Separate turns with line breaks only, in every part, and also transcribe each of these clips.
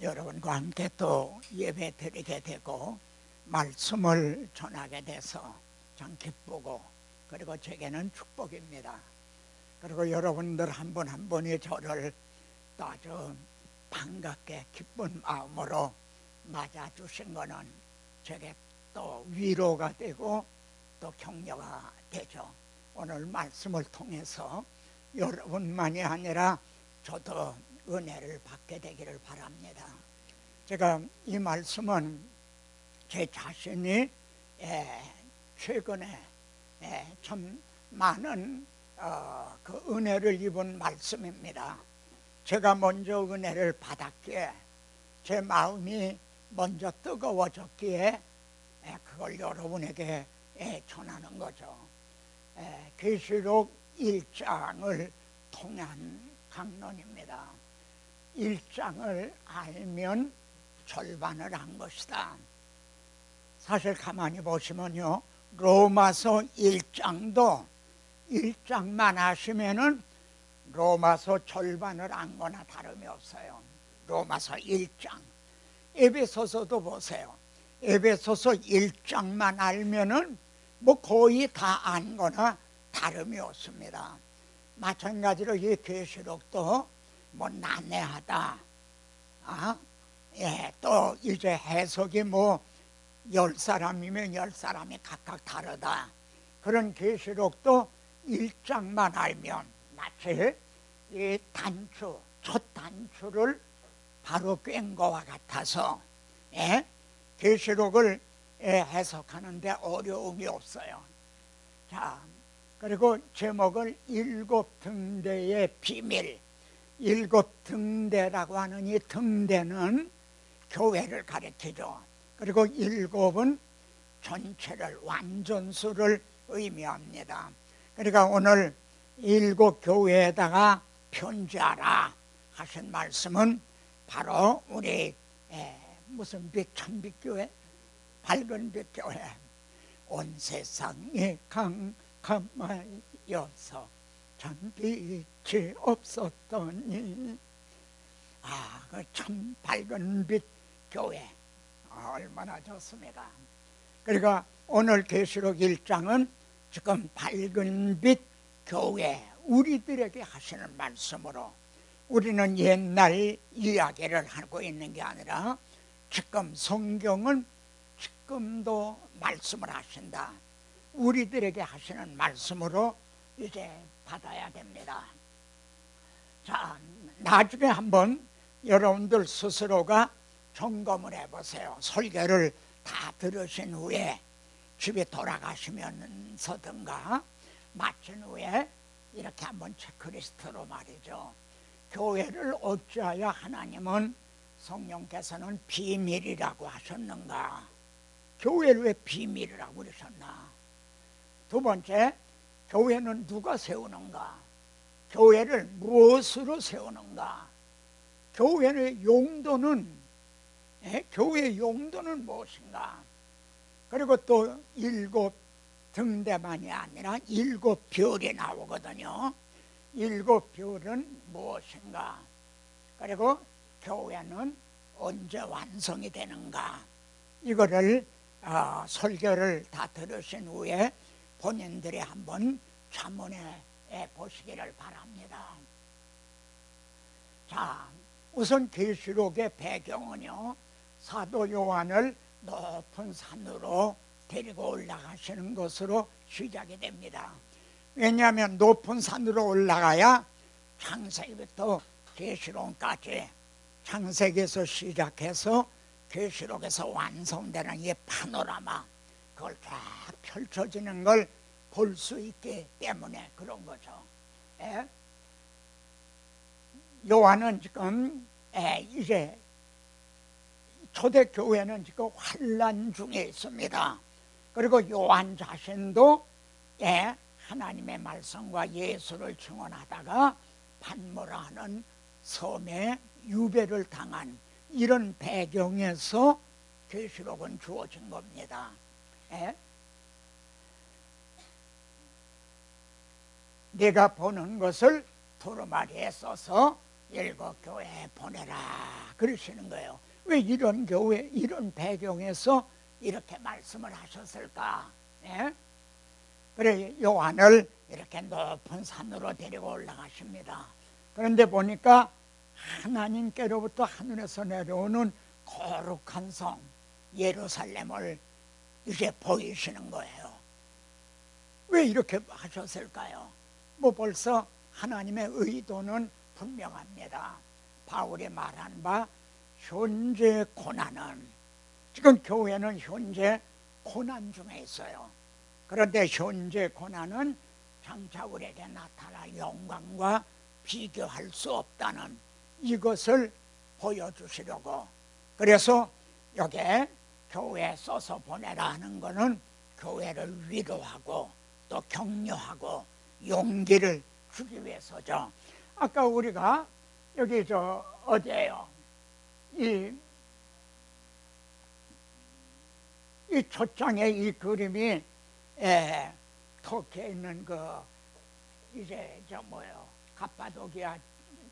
여러분과 함께 또 예배 드리게 되고 말씀을 전하게 돼서 참 기쁘고, 그리고 제게는 축복입니다. 그리고 여러분들 한 분 한 분이 저를 또 아주 반갑게 기쁜 마음으로 맞아주신 거는 제게 또 위로가 되고 또 격려가 되죠. 오늘 말씀을 통해서 여러분만이 아니라 저도 은혜를 받게 되기를 바랍니다. 제가 이 말씀은 제 자신이 최근에 참 많은 그 은혜를 입은 말씀입니다. 제가 먼저 은혜를 받았기에, 제 마음이 먼저 뜨거워졌기에 그걸 여러분에게 전하는 거죠. 계시록 1장을 통한 강론입니다. 1장을 알면 절반을 한 것이다. 사실 가만히 보시면요, 로마서 1장도 1장만 하시면은 로마서 절반을 안 거나 다름이 없어요. 로마서 1장. 에베소서도 보세요. 에베소서 1장만 알면은 뭐 거의 다 안 거나 다름이 없습니다. 마찬가지로 이 계시록도 뭐 난해하다, 또 이제 해석이 뭐 10사람이면 10사람이 각각 다르다, 그런 계시록도 1장만 알면 마치 이 단추, 첫 단추를 바로 꿰은 것과 같아서 계시록을 해석하는데 어려움이 없어요. 자, 그리고 제목을 7등대의 비밀. 7등대라고 하는 이 등대는 교회를 가리키죠. 그리고 7은 전체를, 완전수를 의미합니다. 그러니까 오늘 7 교회에다가 편지하라 하신 말씀은 바로 우리 무슨 빛, 천빛교회, 밝은 빛교회, 온 세상에 캄캄하여서 참 빛이 없었더니, 그 참 밝은 빛 교회, 얼마나 좋습니다. 그러니까 오늘 계시록 1장은 지금 밝은 빛 교회, 우리들에게 하시는 말씀으로, 우리는 옛날 이야기를 하고 있는 게 아니라 지금 성경은 지금도 말씀을 하신다, 우리들에게 하시는 말씀으로 이제 받아야 됩니다. 자, 나중에 한번 여러분들 스스로가 점검을 해보세요. 설교를 다 들으신 후에 집에 돌아가시면서든가 마친 후에 이렇게 한번 체크리스트로 말이죠. 교회를 어찌하여 하나님은, 성령께서는 비밀이라고 하셨는가? 교회를 왜 비밀이라고 그러셨나? 두 번째, 교회는 누가 세우는가? 교회를 무엇으로 세우는가? 교회의 용도는, 교회의 용도는 무엇인가? 그리고 또 7 등대만이 아니라 7 별이 나오거든요. 7 별은 무엇인가? 그리고 교회는 언제 완성이 되는가? 이거를 설교를 다 들으신 후에 본인들이 한번 자문해 보시기를 바랍니다. 자, 우선 계시록의 배경은요, 사도 요한을 높은 산으로 데리고 올라가시는 것으로 시작이 됩니다. 왜냐하면 높은 산으로 올라가야 창세기부터 계시록까지, 창세기에서 시작해서 계시록에서 완성되는 이 파노라마, 그걸 쫙 펼쳐지는 걸 볼 수 있기 때문에 그런 거죠. 요한은 지금 이제 초대교회는 지금 환난 중에 있습니다. 그리고 요한 자신도 하나님의 말씀과 예수를 증언하다가 반모라는 섬에 유배를 당한 이런 배경에서 계시록은 주어진 겁니다. 내가 보는 것을 두루마리에 써서 일곱 교회에 보내라 그러시는 거예요. 왜 이런 교회, 이런 배경에서 이렇게 말씀을 하셨을까? 예? 그래 요한을 이렇게 높은 산으로 데리고 올라가십니다. 그런데 보니까 하나님께로부터 하늘에서 내려오는 거룩한 성 예루살렘을 이제 보이시는 거예요. 왜 이렇게 하셨을까요? 뭐 벌써 하나님의 의도는 분명합니다. 바울이 말한 바 현재 고난은, 지금 교회는 현재 고난 중에 있어요. 그런데 현재 고난은 장차 우리에게 나타날 영광과 비교할 수 없다는 이것을 보여주시려고, 그래서 여기에 교회에 써서 보내라 하는 것은 교회를 위로하고 또 격려하고 용기를 주기 위해서죠. 아까 우리가 여기 어디예요? 이 초장에 이 그림이 터키에 있는 이제 갑바도기아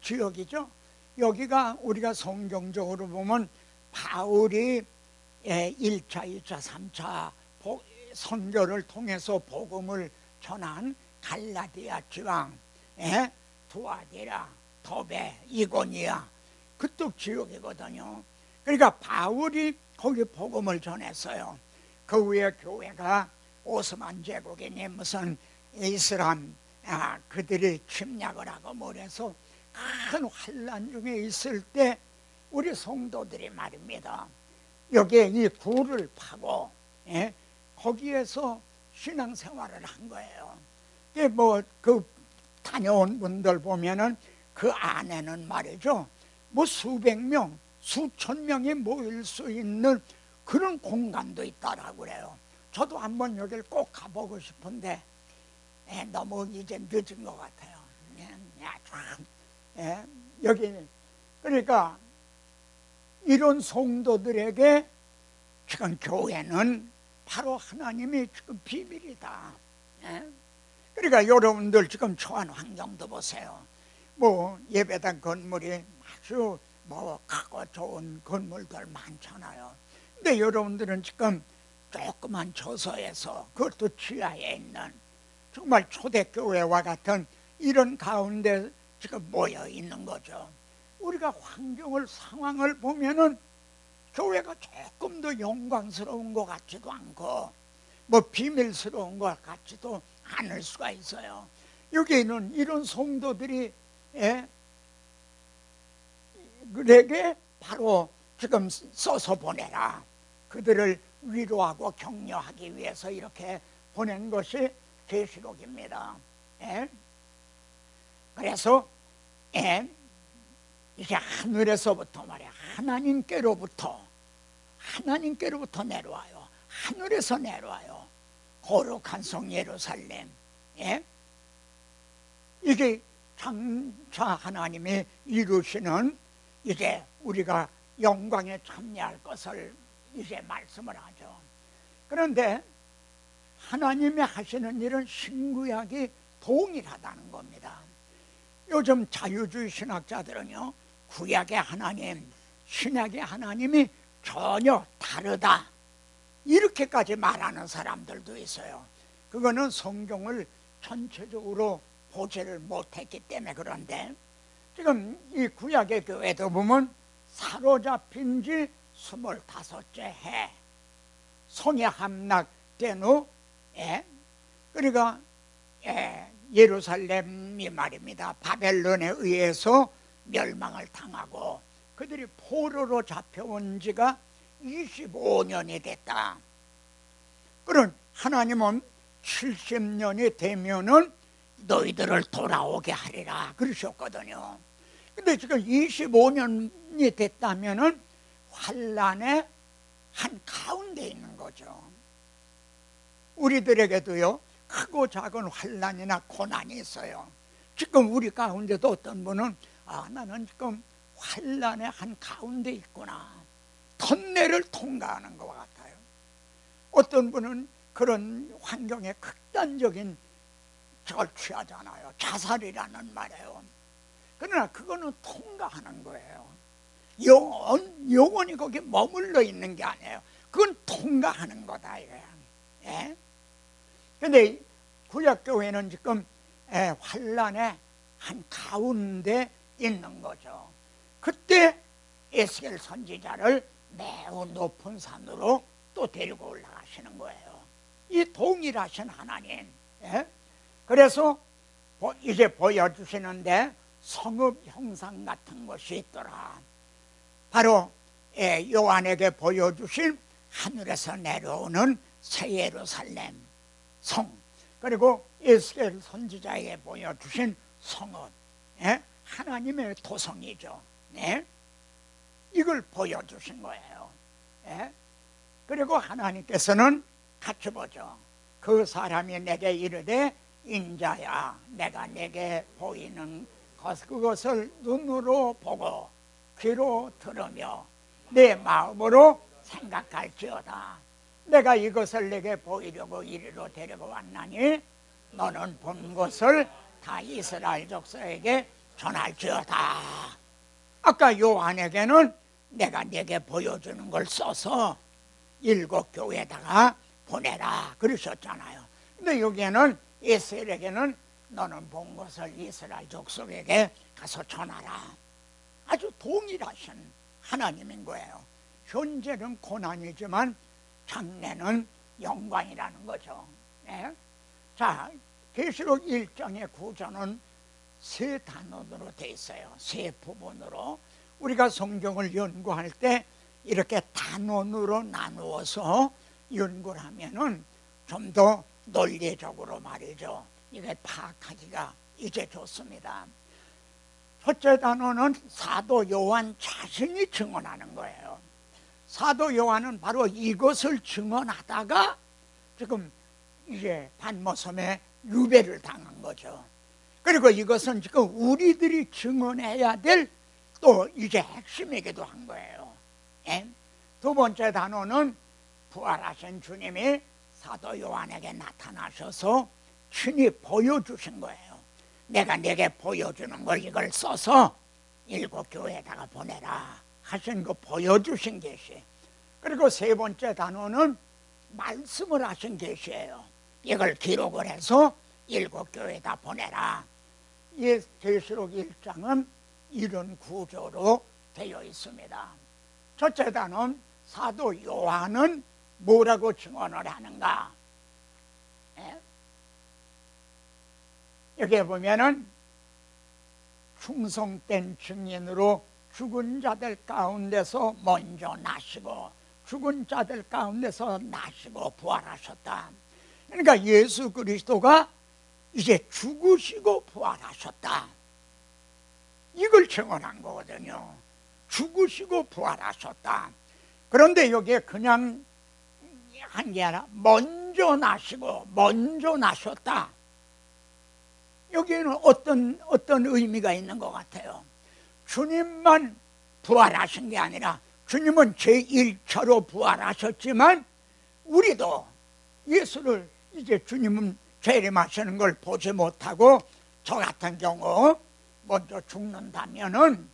지역이죠. 여기가 우리가 성경적으로 보면 바울이 1차, 2차, 3차 선교를 통해서 복음을 전한 갈라디아 지방, 두아디라, 더베, 이고니아 그쪽 지역이거든요. 그러니까 바울이 거기 복음을 전했어요. 그 위에 교회가 오스만 제국이니 무슨 이슬람 그들이 침략을 하고 뭐래서 큰 환란 중에 있을 때 우리 성도들이 말입니다, 여기에 이 굴을 파고 거기에서 신앙생활을 한 거예요. 그 다녀온 분들 보면은 그 안에는 말이죠, 뭐 수백 명, 수천 명이 모일 수 있는 그런 공간도 있다라고 그래요. 저도 한번 여기를 꼭 가보고 싶은데 너무 이제 늦은 것 같아요. 여기 그러니까 이런 성도들에게 지금 교회는 바로 하나님이 지금 비밀이다. 그러니까 여러분들 지금 처한 환경도 보세요. 뭐 예배당 건물이 아주 크고 좋은 건물들 많잖아요. 근데 여러분들은 지금 조그만 저소에서, 그것도 지하에 있는 정말 초대교회와 같은 이런 가운데 지금 모여 있는 거죠. 우리가 환경을, 상황을 보면은 교회가 조금 더 영광스러운 것 같지도 않고 뭐 비밀스러운 것 같지도 않을 수가 있어요. 여기는 이런 성도들이 그에게 바로 지금 써서 보내라, 그들을 위로하고 격려하기 위해서 이렇게 보낸 것이 계시록입니다. 그래서 이게 하늘에서부터 말이야, 하나님께로부터 내려와요. 하늘에서 내려와요. 거룩한 성 예루살렘. 이게 장차 하나님이 이루시는 이제 우리가 영광에 참여할 것을 이제 말씀을 하죠. 그런데 하나님이 하시는 일은 신구약이 동일하다는 겁니다. 요즘 자유주의 신학자들은요, 구약의 하나님, 신약의 하나님이 전혀 다르다 이렇게까지 말하는 사람들도 있어요. 그거는 성경을 전체적으로 보지를 못했기 때문에 그런데, 지금 이 구약의 교회도 보면 사로잡힌 지 25째 해 성이 함락된 후 그러니까 예루살렘이 말입니다, 바벨론에 의해서 멸망을 당하고 그들이 포로로 잡혀온 지가 25년이 됐다. 그런 하나님은 70년이 되면은 너희들을 돌아오게 하리라 그러셨거든요. 근데 지금 25년이 됐다면은 환란의 한 가운데 있는 거죠. 우리들에게도요, 크고 작은 환란이나 고난이 있어요. 지금 우리 가운데도 어떤 분은 나는 지금 환란의 한 가운데 있구나, 터널을 통과하는 것 같아요. 어떤 분은 그런 환경에 극단적인 저걸 취하잖아요. 자살이라는 말이에요. 그러나 그거는 통과하는 거예요. 영원히 거기에 머물러 있는 게 아니에요. 그건 통과하는 거다 이거야. 예? 근데 구약교회는 지금 환란의 한 가운데 있는 거죠. 그때 에스겔 선지자를 매우 높은 산으로 또 데리고 올라가시는 거예요. 이 동일하신 하나님. 예? 그래서 이제 보여주시는데 성읍 형상 같은 것이 있더라. 바로 요한에게 보여주신 하늘에서 내려오는 새 예루살렘 성, 그리고 에스겔 선지자에게 보여주신 성읍, 하나님의 도성이죠. 이걸 보여주신 거예요. 그리고 하나님께서는 같이 보죠. 그 사람이 내게 이르되 인자야, 내가 내게 보이는 그것을 눈으로 보고 귀로 들으며 내 마음으로 생각할지어다. 내가 이것을 내게 보이려고 이리로 데리고 왔나니 너는 본 것을 다 이스라엘 족속에게 전할지어다. 아까 요한에게는 내가 내게 보여주는 걸 써서 7 교회에다가 보내라 그러셨잖아요. 근데 여기에는 에스겔에게는 너는 본 것을 이스라엘 족속에게 가서 전하라. 아주 동일하신 하나님인 거예요. 현재는 고난이지만 장래는 영광이라는 거죠. 자, 계시록 1장의 구조는 세 단원으로 되어 있어요. 세 부분으로. 우리가 성경을 연구할 때 이렇게 단원으로 나누어서 연구를 하면은 좀 더 논리적으로 말이죠. 이게 파악하기가 이제 좋습니다. 첫째 단원은 사도 요한 자신이 증언하는 거예요. 사도 요한은 바로 이것을 증언하다가 지금 이제 반모섬에 유배를 당한 거죠. 그리고 이것은 지금 우리들이 증언해야 될 또 이제 핵심이기도 한 거예요. 두 번째 단원은 부활하신 주님이 사도 요한에게 나타나셔서 친히 보여주신 거예요. 내가 내게 보여주는 걸 이걸 써서 7 교회에다가 보내라 하신 거 보여주신 계시. 그리고 세 번째 단원은 말씀을 하신 계시예요. 이걸 기록을 해서 7 교회에다 보내라. 이 계시록 1장은 이런 구조로 되어 있습니다. 첫째 단원 사도 요한은 뭐라고 증언을 하는가? 여기 보면은 충성된 증인으로 죽은 자들 가운데서 먼저 나시고 죽은 자들 가운데서 나시고 부활하셨다. 그러니까 예수 그리스도가 이제 죽으시고 부활하셨다. 이걸 증언한 거거든요. 죽으시고 부활하셨다. 그런데 여기에 그냥 한 게 아니라 먼저 나시고 먼저 나셨다. 여기에는 어떤 의미가 있는 것 같아요. 주님만 부활하신 게 아니라 주님은 제1차로 부활하셨지만 우리도 예수를 이제 주님은 재림하시는 걸 보지 못하고 저 같은 경우 먼저 죽는다면은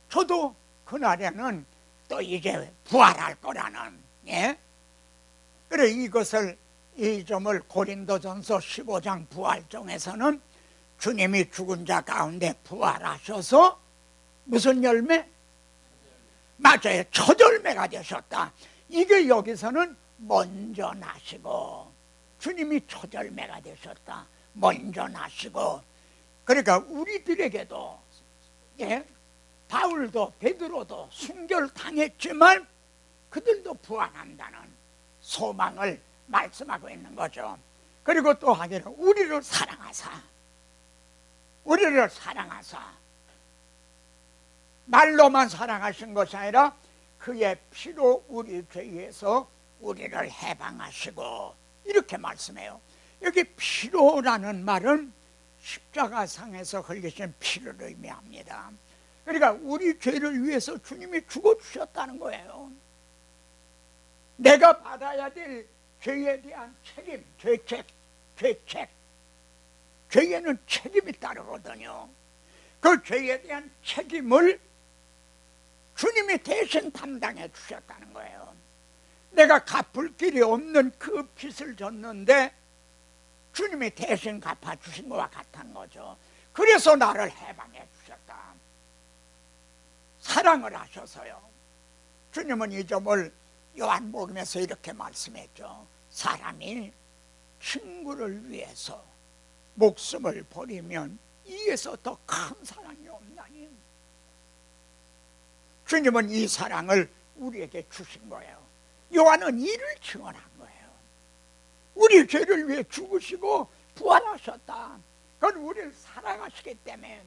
저도 그날에는 또 이제 부활할 거라는, 그래 이것을 이 점을 고린도전서 15장 부활정에서는 주님이 죽은 자 가운데 부활하셔서 무슨 열매? 맞아요. 첫 열매가 되셨다. 이게 여기서는 먼저 나시고 주님이 첫 열매가 되셨다. 먼저 나시고. 그러니까 우리들에게도 바울도 베드로도 순결당했지만 그들도 부활한다는 소망을 말씀하고 있는 거죠. 그리고 또 하기를 우리를 사랑하사 말로만 사랑하신 것이 아니라 그의 피로 우리 죄에서 우리를 해방하시고 이렇게 말씀해요. 여기 피로라는 말은 십자가상에서 흘리신 피를 의미합니다. 그러니까 우리 죄를 위해서 주님이 죽어주셨다는 거예요. 내가 받아야 될 죄에 대한 책임, 죄책. 죄에는 책임이 따르거든요. 그 죄에 대한 책임을 주님이 대신 담당해 주셨다는 거예요. 내가 갚을 길이 없는 그 빚을 졌는데 주님이 대신 갚아주신 것과 같은 거죠. 그래서 나를 해방해 주셨다. 사랑을 하셔서요. 주님은 이 점을 요한복음에서 이렇게 말씀했죠. 사람이 친구를 위해서 목숨을 버리면 이에서 더 큰 사랑이 없나니. 주님은 이 사랑을 우리에게 주신 거예요. 요한은 이를 증언한 거예요. 우리 죄를 위해 죽으시고 부활하셨다. 그건 우리를 사랑하시기 때문에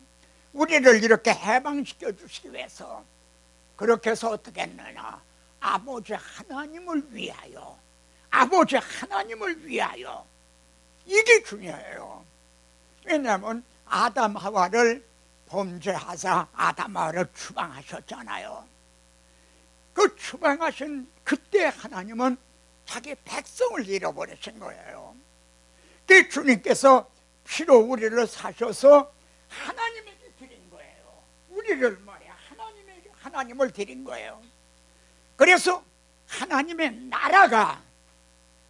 우리를 이렇게 해방시켜 주시기 위해서 그렇게 해서 어떻게 했느냐, 아버지 하나님을 위하여, 아버지 하나님을 위하여. 이게 중요해요. 왜냐하면 아담 하와를 범죄하사 아담 하와를 추방하셨잖아요. 그 추방하신 그때 하나님은 자기 백성을 잃어버리신 거예요. 그 주님께서 피로 우리를 사셔서 하나님에게 드린 거예요. 우리를 말이야 하나님을 드린 거예요. 그래서 하나님의 나라가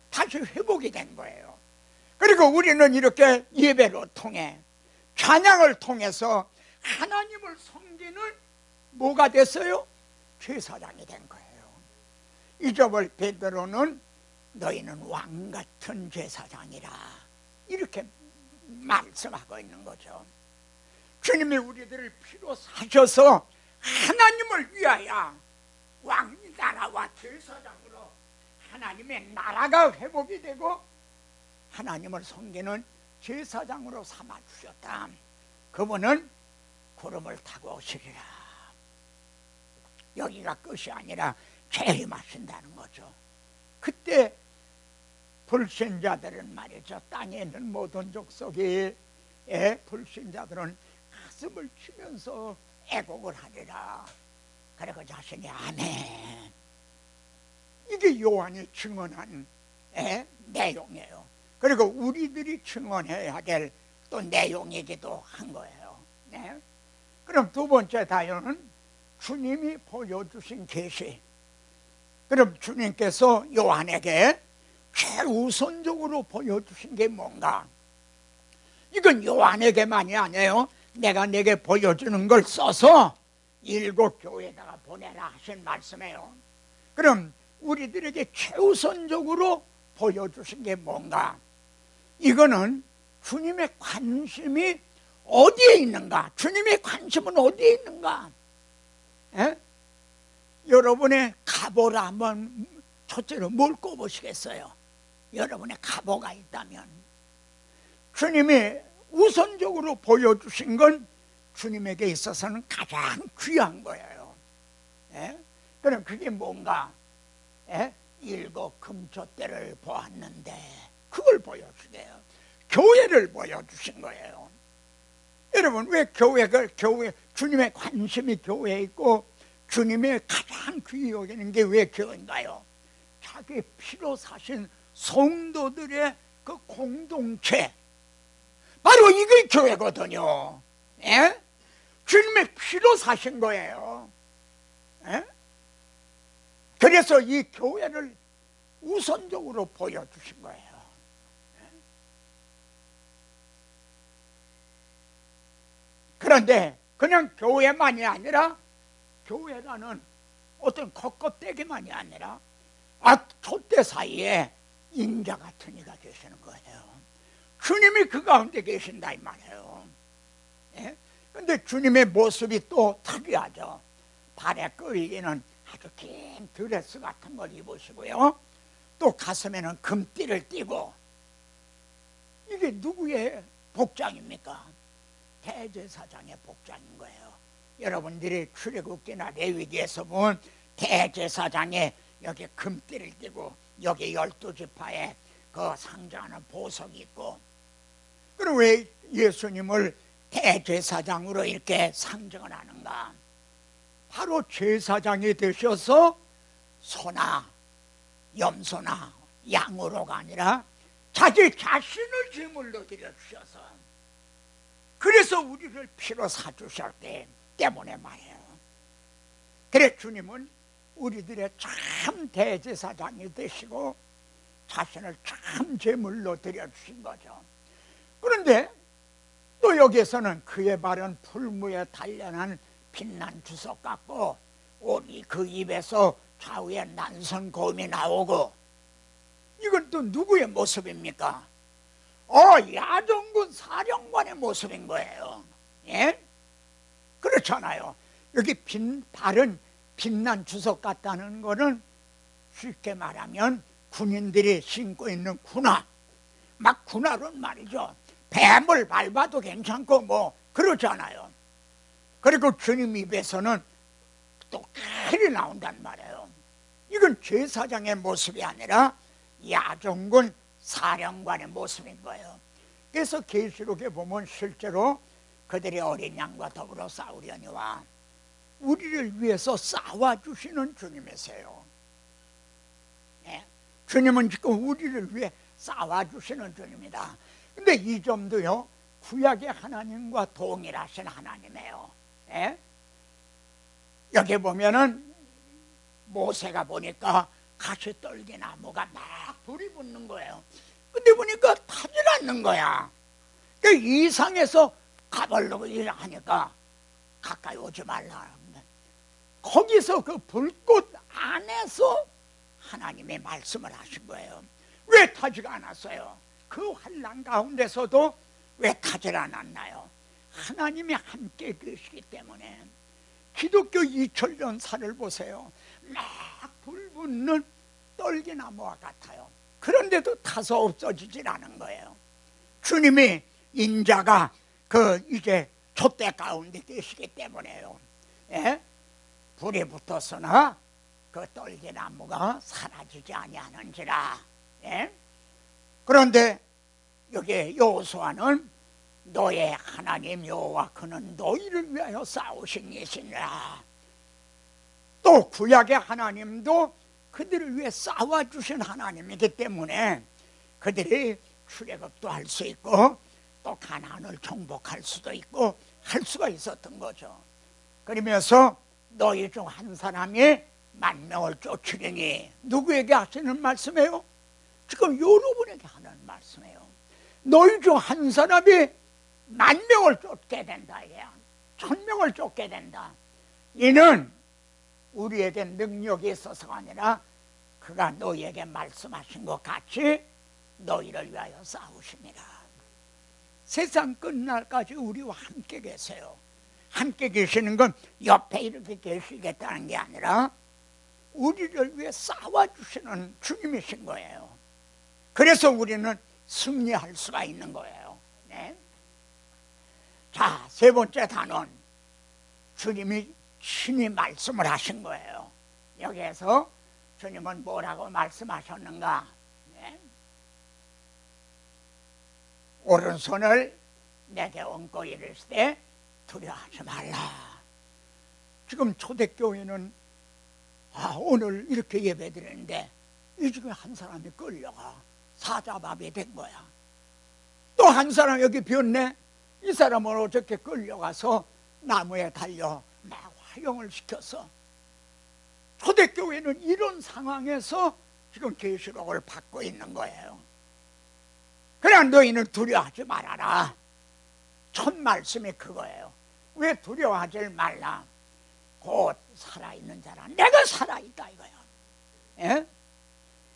다시 회복이 된 거예요. 그리고 우리는 이렇게 예배로 통해 찬양을 통해서 하나님을 섬기는 뭐가 됐어요? 제사장이 된 거예요. 이 점을 베드로는 너희는 왕같은 제사장이라 이렇게 말씀하고 있는 거죠. 주님이 우리들을 피로 사셔서 하나님을 위하여 왕나라와 제사장으로 하나님의 나라가 회복이 되고 하나님을 섬기는 제사장으로 삼아주셨다. 그분은 구름을 타고 오시리라. 여기가 끝이 아니라 재림하신다는 거죠. 그때 불신자들은 말이죠, 땅에 있는 모든 족속의 불신자들은 가슴을 치면서 애곡을 하리라. 그리고 자신이 아멘. 이게 요한이 증언한 내용이에요. 그리고 우리들이 증언해야 될 또 내용이기도 한 거예요. 네? 그럼 두 번째 다연은 주님이 보여주신 계시. 그럼 주님께서 요한에게 최우선적으로 보여주신 게 뭔가? 이건 요한에게만이 아니에요. 내가 내게 보여주는 걸 써서 7 교회에다가 보내라 하신 말씀이에요. 그럼 우리들에게 최우선적으로 보여주신 게 뭔가? 이거는 주님의 관심이 어디에 있는가? 주님의 관심은 어디에 있는가? 여러분의 갑오라 한번 첫째로 뭘 꼽으시겠어요? 여러분의 갑오가 있다면 주님이 우선적으로 보여주신 건 주님에게 있어서는 가장 귀한 거예요. 그럼 그게 뭔가? 7 금토대를 보았는데 그걸 보여주게요. 교회를 보여주신 거예요. 여러분, 왜 교회 주님의 관심이 교회에 있고 주님의 가장 귀히 여기는 게 왜 교회인가요? 자기 피로 사신 성도들의 그 공동체, 바로 이게 교회거든요. 주님의 피로 사신 거예요. 그래서 이 교회를 우선적으로 보여주신 거예요. 그런데 그냥 교회만이 아니라, 교회라는 어떤 겉껍데기만이 아니라 촛대 사이에 인자 같은 이가 계시는 거예요. 주님이 그 가운데 계신다 이 말이에요. 근데 주님의 모습이 또 특이하죠. 발에 끌리는 아주 긴 드레스 같은 걸 입으시고요, 또 가슴에는 금띠를 띠고. 이게 누구의 복장입니까? 대제사장의 복장인 거예요. 여러분들이 출애굽기나 레위기에서 본 대제사장의 여기 금띠를 띠고 여기 12지파에 그 상징하는 보석이 있고. 그럼 왜 예수님을 대제사장으로 이렇게 상징을 하는가? 바로 제사장이 되셔서 소나 염소나 양으로가 아니라 자기 자신을 제물로 드려주셔서 그래서 우리를 피로 사주셨기 때문에 말이에요. 그래 주님은 우리들의 참 대제사장이 되시고 자신을 참 제물로 드려주신 거죠. 그런데 또 여기에서는 그의 발은 풀무에 단련한 빛난 주석 같고 오니 그 입에서 좌우에 난선 고음이 나오고, 이건 또 누구의 모습입니까? 야정군 사령관의 모습인 거예요. 예? 그렇잖아요. 여기 발은 빛난 주석 같다는 거는 쉽게 말하면 군인들이 신고 있는 군화, 막 군화는 말이죠. 뱀을 밟아도 괜찮고 뭐 그러잖아요. 그리고 주님 입에서는 또 칼이 나온단 말이에요. 이건 제사장의 모습이 아니라 야정군 사령관의 모습인 거예요. 그래서 계시록에 보면 실제로 그들이 어린 양과 더불어 싸우려니와 우리를 위해서 싸워주시는 주님이세요. 네. 주님은 지금 우리를 위해 싸워주시는 주님이다. 근데 이 점도요, 구약의 하나님과 동일하신 하나님이에요. 네? 여기 보면은 모세가 보니까 가시떨기 나무가 막 불이 붙는 거예요. 근데 보니까 타질 않는 거야. 그러니까 이상해서 가벌로 하니까 가까이 오지 말라. 거기서 그 불꽃 안에서 하나님의 말씀을 하신 거예요. 왜 타지가 않았어요? 그 환난 가운데서도 왜 타질 않았나요? 하나님이 함께 계시기 때문에. 기독교 2000년 살을 보세요. 막 불 붙는 떨기나무와 같아요. 그런데도 타서 없어지질 않은 거예요. 주님이 인자가 이제 촛대 가운데 계시기 때문에요. 예? 불이 붙었으나 그 떨기나무가 사라지지 아니하는지라. 예? 그런데 여기 여호수아는 너의 하나님 여호와 그는 너희를 위하여 싸우신 이시니라. 또 구약의 하나님도 그들을 위해 싸워주신 하나님이기 때문에 그들이 출애굽도 할 수 있고 또 가나안을 정복할 수도 있고 할 수가 있었던 거죠. 그러면서 너희 중 한 사람이 10,000명을 쫓으리니, 누구에게 하시는 말씀이에요? 지금 여러분에게 하는 말씀이에요. 너희 중 한 사람이 10,000명을 쫓게 된다. 1,000명을 쫓게 된다. 이는 우리에게 능력이 있어서가 아니라 그가 너희에게 말씀하신 것 같이 너희를 위하여 싸우십니다. 세상 끝날까지 우리와 함께 계세요. 함께 계시는 건 옆에 이렇게 계시겠다는 게 아니라 우리를 위해 싸워주시는 주님이신 거예요. 그래서 우리는 승리할 수가 있는 거예요. 네? 자, 세 번째 단원, 주님이 친히 말씀을 하신 거예요. 여기에서 주님은 뭐라고 말씀하셨는가? 네? 오른손을 내게 얹고 이르시되 두려워하지 말라. 지금 초대교회는 오늘 이렇게 예배드리는데 이 중에 한 사람이 끌려가 사자밥이 된 거야. 또 한 사람 여기 비었네. 이 사람은 어저께 끌려가서 나무에 달려 막 화형을 시켰어. 초대교회는 이런 상황에서 지금 계시록을 받고 있는 거예요. 그래, 너희는 두려워하지 말아라. 첫 말씀이 그거예요. 왜 두려워하지 말라? 곧 살아있는 자라 내가 살아있다 이거야. 예?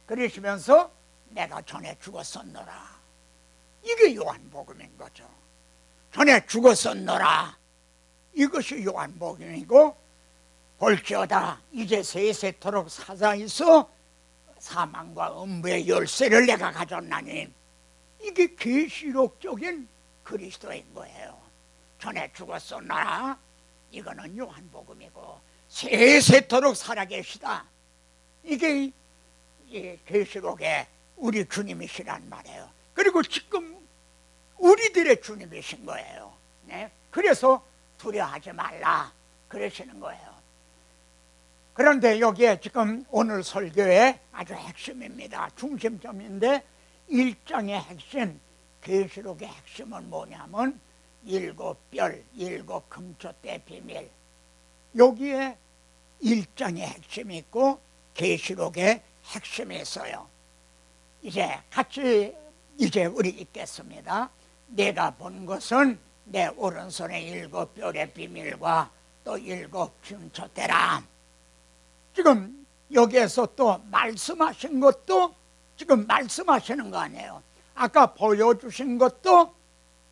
그러시면서 내가 전에 죽었었노라. 이게 요한복음인 거죠. 전에 죽었었노라. 이것이 요한복음이고, 볼지어다 이제 세세토록 사자에서 사망과 음부의 열쇠를 내가 가졌나니, 이게 계시록적인 그리스도인 거예요. 전에 죽었었노라. 이거는 요한복음이고, 세세토록 살아계시다. 이게 계시록의 우리 주님이시란 말이에요. 그리고 지금 우리들의 주님이신 거예요. 네? 그래서 두려워하지 말라 그러시는 거예요. 그런데 여기에 지금 오늘 설교의 아주 핵심입니다. 중심점인데 1장의 핵심, 계시록의 핵심은 뭐냐면 일곱 별, 일곱 금초대 비밀, 여기에 일장의 핵심이 있고 계시록의 핵심이 있어요. 이제 같이 우리 읽겠습니다. 내가 본 것은 내 오른손의 일곱 별의 비밀과 또 일곱 금초대라. 지금 여기에서 또 말씀하신 것도 지금 말씀하시는 거 아니에요. 아까 보여주신 것도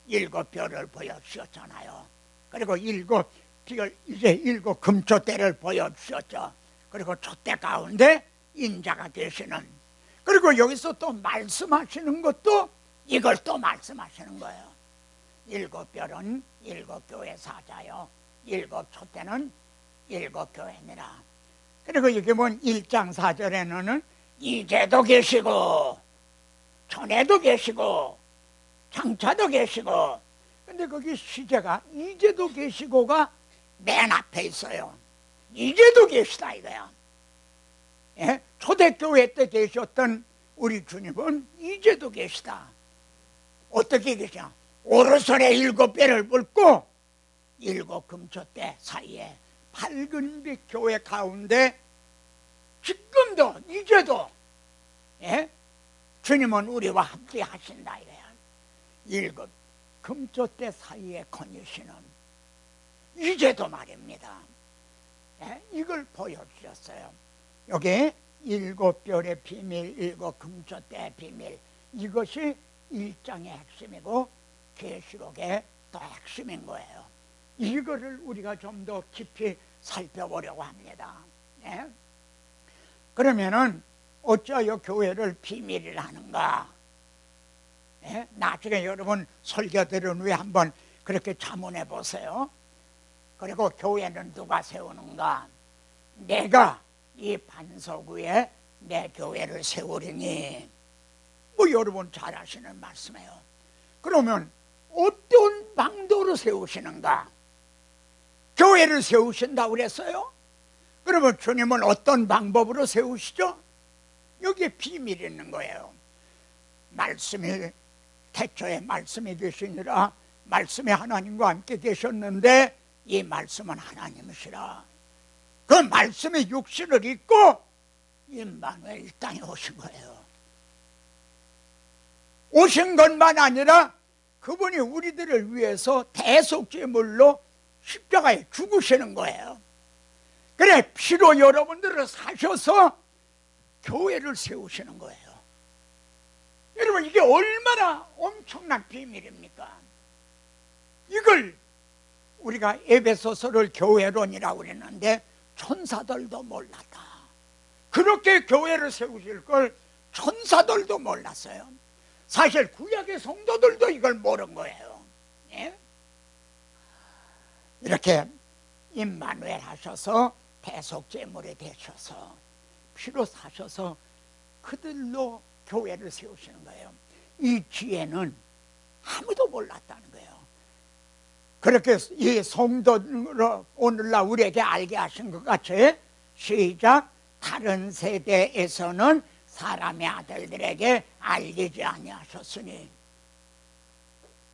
일곱 별을 보여주셨잖아요. 그리고 일곱 별, 이제 일곱 금초대를 보여주셨죠. 그리고 촛대 가운데 인자가 계시는, 그리고 여기서 또 말씀하시는 것도 이걸 또 말씀하시는 거예요. 일곱 별은 일곱 교회 사자요, 일곱 촛대는 일곱 교회니라. 그리고 여기 보면 1장 4절에는 이제도 계시고 전에도 계시고 장차도 계시고, 근데 거기 시제가 이제도 계시고가 맨 앞에 있어요. 이제도 계시다 이거야. 예? 초대교회 때 계셨던 우리 주님은 이제도 계시다. 어떻게 계시냐? 오른손에 일곱 배를 불고 일곱 금초대 사이에 밝은 빛 교회 가운데 지금도 이제도, 예? 주님은 우리와 함께 하신다 이거야. 일곱 금초대 사이에 거니시는 이제도 말입니다. 예? 이걸 보여주셨어요. 여기 일곱 별의 비밀, 일곱 금초대의 비밀, 이것이 1장의 핵심이고 계시록의 또 핵심인 거예요. 이거를 우리가 좀 더 깊이 살펴보려고 합니다. 예? 그러면은 어찌하여 교회를 비밀이라 하는가? 예? 나중에 여러분 설교 들은 후에 한번 그렇게 자문해 보세요. 그리고 교회는 누가 세우는가? 내가 이 반석 위에 내 교회를 세우리니, 뭐 여러분 잘 아시는 말씀이에요. 그러면 어떤 방도로 세우시는가? 교회를 세우신다고 그랬어요? 그러면 주님은 어떤 방법으로 세우시죠? 여기에 비밀이 있는 거예요. 말씀이, 태초에 말씀이 계시니라, 말씀이 하나님과 함께 계셨는데 이 말씀은 하나님이시라. 그 말씀이 육신을 입고 임마누엘 이 땅에 오신 거예요. 오신 것만 아니라 그분이 우리들을 위해서 대속제물로 십자가에 죽으시는 거예요. 그래 피로 여러분들을 사셔서 교회를 세우시는 거예요. 여러분 이게 얼마나 엄청난 비밀입니까? 이걸 우리가 에베소서를 교회론이라고 그랬는데 천사들도 몰랐다. 그렇게 교회를 세우실 걸 천사들도 몰랐어요. 사실 구약의 성도들도 이걸 모른 거예요. 예? 이렇게 임마누엘 하셔서 대속제물이 되셔서 피로 사셔서 그들로 교회를 세우시는 거예요. 이 지혜는 아무도 몰랐다는 거예요. 그렇게 이 성도로 오늘날 우리에게 알게 하신 것 같이 시작. 다른 세대에서는 사람의 아들들에게 알리지 아니하셨으니,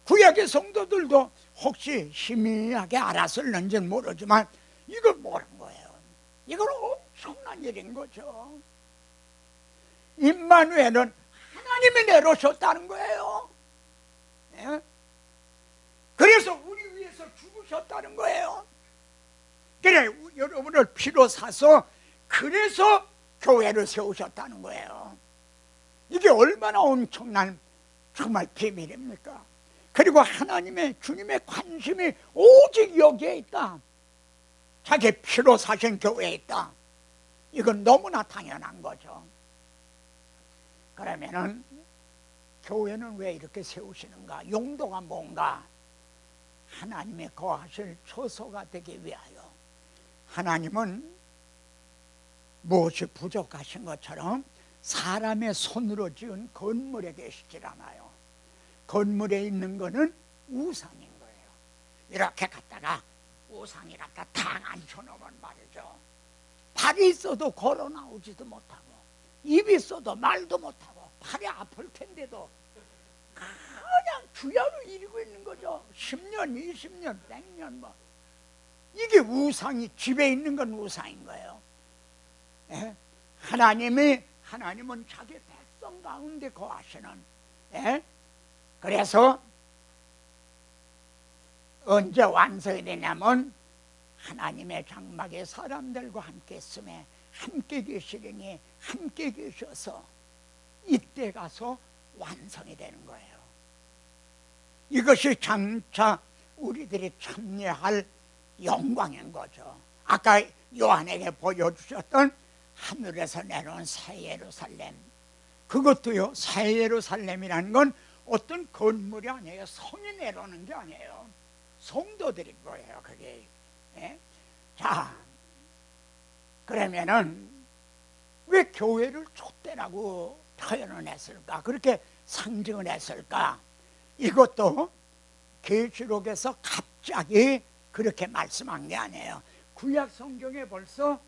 구약의 성도들도 혹시 희미하게 알았을는지는 모르지만 이걸 모른 거예요. 이건 엄청난 일인 거죠. 임마누엘은 하나님이 내려오셨다는 거예요. 예? 그래서 우리 위해서 죽으셨다는 거예요. 그래 여러분을 피로 사서 그래서 교회를 세우셨다는 거예요. 이게 얼마나 엄청난 정말 비밀입니까? 그리고 하나님의 주님의 관심이 오직 여기에 있다. 자기 피로 사신 교회에 있다. 이건 너무나 당연한 거죠. 그러면은 교회는 왜 이렇게 세우시는가? 용도가 뭔가? 하나님의 거하실 처소가 되기 위하여. 하나님은 무엇이 부족하신 것처럼 사람의 손으로 지은 건물에 계시질 않아요. 건물에 있는 거는 우상인 거예요. 이렇게 갖다가 우상이 갖다 탁 앉혀놓으면 말이죠, 발이 있어도 걸어 나오지도 못하고 입이 있어도 말도 못하고 팔이 아플 텐데도 그냥 주야로 이루고 있는 거죠. 10년, 20년, 100년 뭐. 이게 우상이, 집에 있는 건 우상인 거예요. 예? 하나님은 자기 백성 가운데 거하시는. 예? 그래서 언제 완성이 되냐면 하나님의 장막에 사람들과 함께 있음에 함께 계시려니 함께 계셔서 이때 가서 완성이 되는 거예요. 이것이 장차 우리들이 참여할 영광인 거죠. 아까 요한에게 보여주셨던 하늘에서 내려온 새 예루살렘, 그것도요, 새 예루살렘이라는 건 어떤 건물이 아니에요. 성이 내려오는 게 아니에요. 성도들인 거예요, 그게. 예? 자, 그러면은 왜 교회를 촛대라고 표현을 했을까? 그렇게 상징을 했을까? 이것도 계시록에서 갑자기 그렇게 말씀한 게 아니에요. 구약 성경에 벌써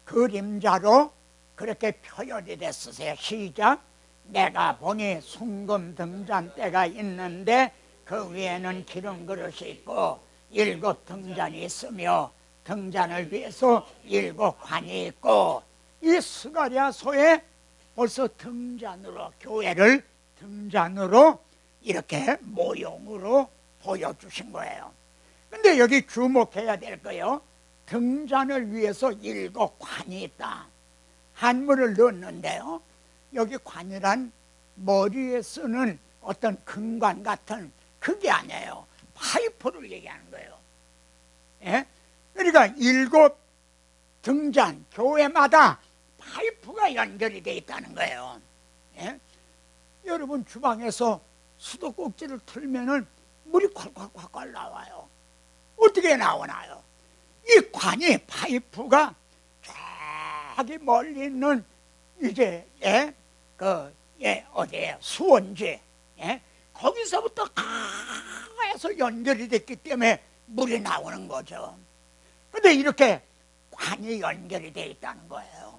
그림자로 그렇게 표현이 됐으세요. 시작. 내가 보니 순금 등잔대가 있는데 그 위에는 기름 그릇이 있고 7 등잔이 있으며 등잔을 위해서 7 관이 있고, 이 스가랴서에 벌써 등잔으로, 교회를 등잔으로 이렇게 모형으로 보여주신 거예요. 근데 여기 주목해야 될 거예요. 등잔을 위해서 7 관이 있다. 한문을 넣었는데요, 여기 관이란 머리에 쓰는 어떤 금관 같은 그게 아니에요. 파이프를 얘기하는 거예요. 예? 그러니까 7 등잔, 교회마다 파이프가 연결이 되어 있다는 거예요. 예? 여러분 주방에서 수도꼭지를 틀면은 물이 콸콸콸콸 나와요. 어떻게 나오나요? 이 관이, 파이프가 저기 멀리 있는 이제 어디에 수원지, 거기서부터 가서 연결이 됐기 때문에 물이 나오는 거죠. 근데 이렇게 관이 연결이 되어 있다는 거예요.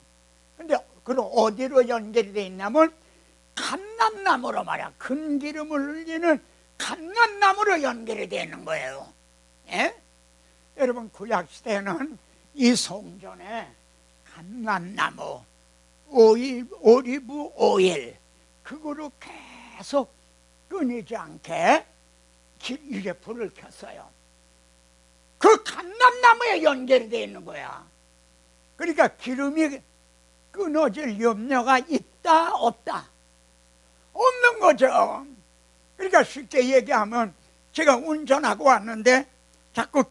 근데 그럼 어디로 연결이 되어 있냐면 감람나무로 말이야. 금기름을 흘리는 감람나무로 연결이 되어 있는 거예요. 예? 여러분 구약시대에는 이 성전에 감람나무, 오리브 오일, 그거로 계속 끊이지 않게 이제 불을 켰어요. 그 감람나무에 연결이 되어 있는 거야. 그러니까 기름이 끊어질 염려가 있다 없다? 없는 거죠. 그러니까 쉽게 얘기하면 제가 운전하고 왔는데 자꾸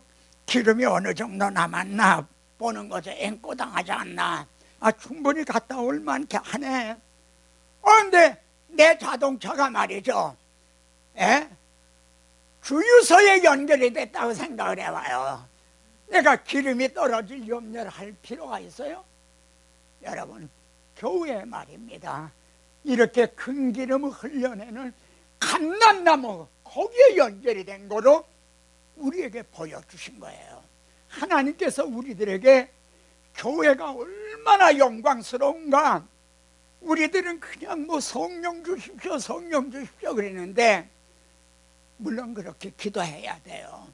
기름이 어느 정도 남았나 보는 거죠. 앵꼬당하지 않나. 충분히 갔다 올 만큼 하네. 근데 내 자동차가 말이죠, 주유소에 연결이 됐다고 생각을 해봐요. 내가 기름이 떨어질 염려를 할 필요가 있어요? 여러분, 교회 말입니다. 이렇게 큰 기름을 흘려내는 감람나무, 거기에 연결이 된 거로 우리에게 보여주신 거예요. 하나님께서 우리들에게 교회가 얼마나 영광스러운가. 우리들은 그냥 성령 주십시오, 성령 주십시오 그랬는데, 물론 그렇게 기도해야 돼요.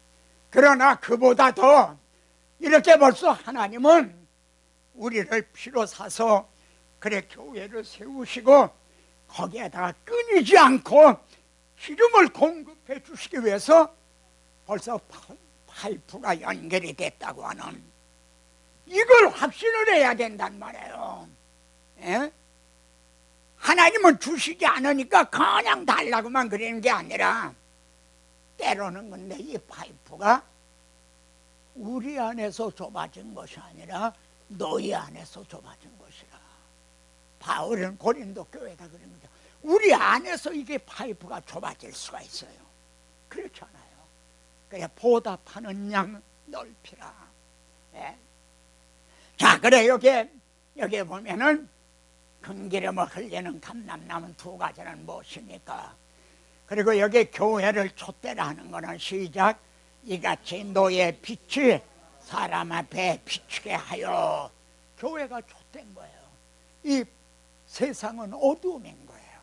그러나 그보다 더 이렇게 벌써 하나님은 우리를 피로 사서 그래 교회를 세우시고 거기에다가 끊이지 않고 기름을 공급해 주시기 위해서 벌써 파이프가 연결이 됐다고 하는, 이걸 확신을 해야 된단 말이에요. 예? 하나님은 주시지 않으니까 그냥 달라고만 그러는 게 아니라, 때로는 근데 이 파이프가 우리 안에서 좁아진 것이 아니라 너희 안에서 좁아진 것이라. 바울은 고린도 교회다 그런 거죠. 우리 안에서 이게 파이프가 좁아질 수가 있어요. 그렇잖아요. 그래 보답하는 양 넓히라. 예. 자, 그래 여기에 보면은 금기름을 흘리는 감람나무 2 가지는 무엇입니까? 그리고 여기 교회를 촛대라 하는 거는 시작. 이같이 너의 빛이 사람 앞에 비추게 하여. 교회가 촛대인 거예요. 이 세상은 어두움인 거예요.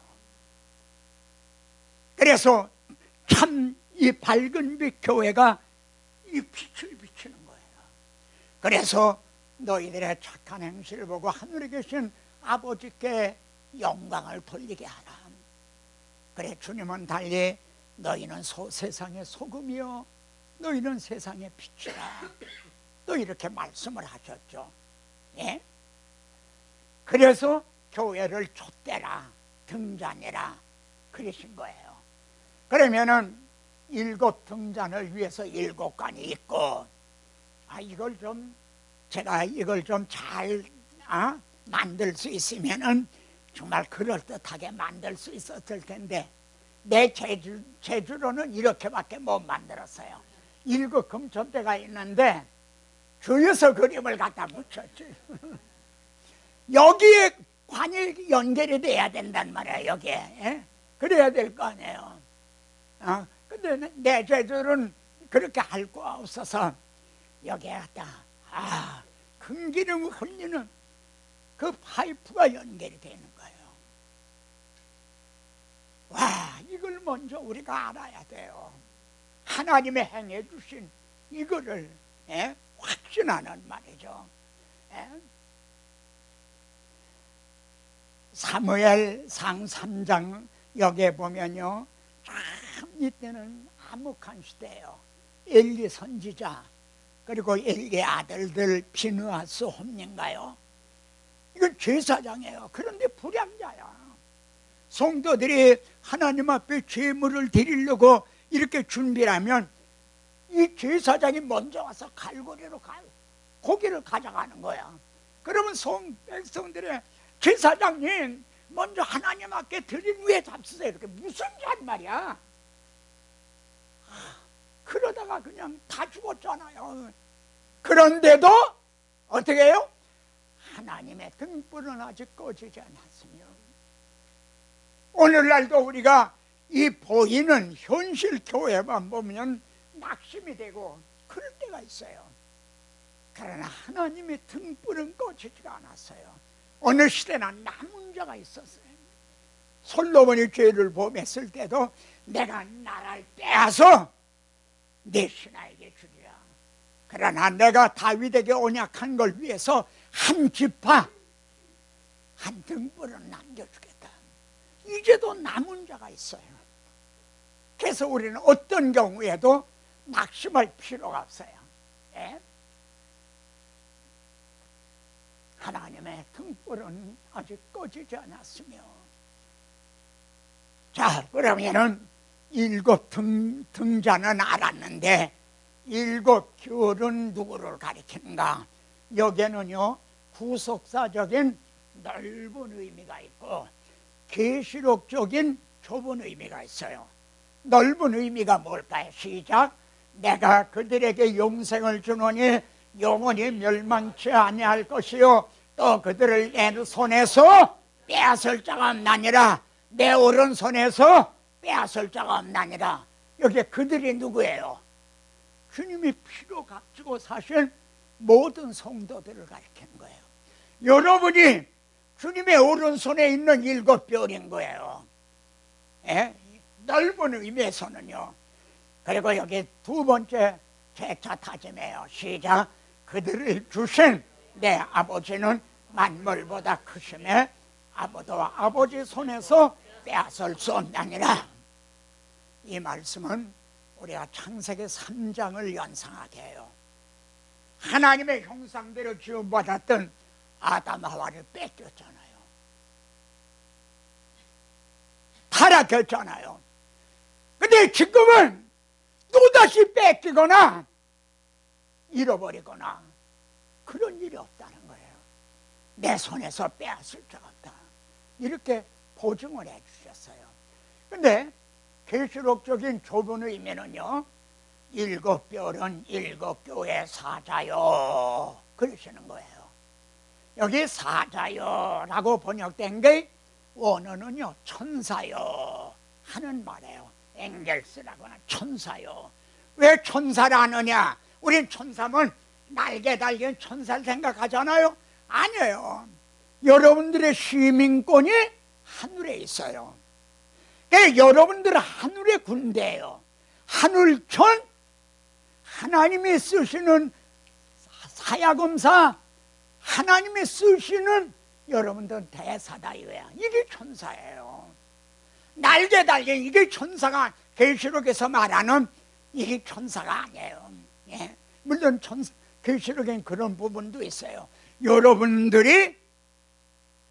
그래서 참 이 밝은 빛 교회가 이 빛을 비치는 거예요. 그래서 너희들의 착한 행실을 보고 하늘에 계신 아버지께 영광을 돌리게 하라. 그래, 주님은 달리 너희는 세상의 소금이요 너희는 세상의 빛이라, 또 이렇게 말씀을 하셨죠. 예? 그래서 교회를 촛대라, 등잔이라 그러신 거예요. 그러면은 7등잔을 위해서 7관이 있고, 제가 이걸 좀 잘 만들 수 있으면은 정말 그럴듯하게 만들 수 있었을 텐데, 내 재주로는 이렇게밖에 못 만들었어요. 7금천대가 있는데 주여서 그림을 갖다 붙였지. 여기에 관이 연결이 돼야 된단 말이야, 여기에. 예? 그래야 될 거 아니에요. 근데 내 재주는 그렇게 할 거 없어서 여기에 갖다 금기름 흘리는 그 파이프가 연결이 되는 거예요. 와, 이걸 먼저 우리가 알아야 돼요. 하나님의 행해 주신 이거를 확신하는 말이죠. 사무엘상 3장 여기에 보면요, 참 이때는 암흑한 시대예요. 엘리 선지자, 그리고 엘리의 아들들 비느하스, 홈리인가요? 이건 제사장이에요. 그런데 불량자야. 성도들이 하나님 앞에 제물을 드리려고 이렇게 준비를 하면 이 제사장이 먼저 와서 갈고리로 고기를 가져가는 거야. 그러면 백성들의 제사장님 먼저 하나님 앞에 드린 후에 잡수세요. 이렇게 무슨 한 말이야. 그러다가 그냥 다 죽었잖아요. 그런데도 어떻게 해요? 하나님의 등불은 아직 꺼지지 않았으며, 오늘날도 우리가 이 보이는 현실 교회만 보면 낙심이 되고 그럴 때가 있어요. 그러나 하나님의 등불은 꺼지지가 않았어요. 어느 시대나 남은 자가 있었어요. 솔로몬이 죄를 범했을 때도 내가 나라를 빼앗아 내 신하에게 주리라. 그러나 내가 다윗에게 언약한 걸 위해서 한 지파, 한 등불은 남겨주겠다. 이제도 남은 자가 있어요. 그래서 우리는 어떤 경우에도 낙심할 필요가 없어요. 예? 하나님의 등불은 아직 꺼지지 않았으며. 자, 그러면은 7등잔은 알았는데 7귤은 누구를 가리키는가? 여기에는요, 구속사적인 넓은 의미가 있고 계시록적인 좁은 의미가 있어요. 넓은 의미가 뭘까요? 시작. 내가 그들에게 영생을 주노니 영원히 멸망치 아니할 것이요 또 그들을 내 손에서 빼앗을 자가 없나니라. 내 오른손에서 빼앗을 자가 없나니라. 여기 그들이 누구예요? 주님이 피로 값지고 사실 모든 성도들을 가리키는 거예요. 여러분이 주님의 오른손에 있는 7별인 거예요. 넓은 의미에서는요. 그리고 여기 두 번째 재차 다짐해요. 시작. 그들을 주신 내 아버지는 만물보다 크심에 아무도 아버지 손에서 빼앗을 수 없나니라. 이 말씀은 우리가 창세기 3장을 연상하게 해요. 하나님의 형상대로 지음받았던 아담 하와를 뺏겼잖아요. 타락했잖아요. 근데 지금은 또다시 뺏기거나 잃어버리거나 그런 일이 없다는 거예요. 내 손에서 빼앗을 자가 없다. 이렇게 보증을 해주셨어요. 근데 계시록적인 좁은 의미는요, 7별은 7교회 사자요 그러시는 거예요. 여기 사자요라고 번역된 게 원어는요 천사요 하는 말이에요. 엥겔스라고 하는 천사요. 왜 천사라 하느냐? 우린 천사면 날개 달린 천사를 생각하잖아요. 아니에요. 여러분들의 시민권이 하늘에 있어요. 그러니까 여러분들은 하늘의 군대예요. 하늘천, 하나님이 쓰시는 사야검사, 하나님이 쓰시는 여러분들은 대사다 이거야. 이게 천사예요. 날개 달린 이게 천사가, 계시록에서 말하는 이게 천사가 아니에요. 예. 물론 계시록엔 그런 부분도 있어요. 여러분들이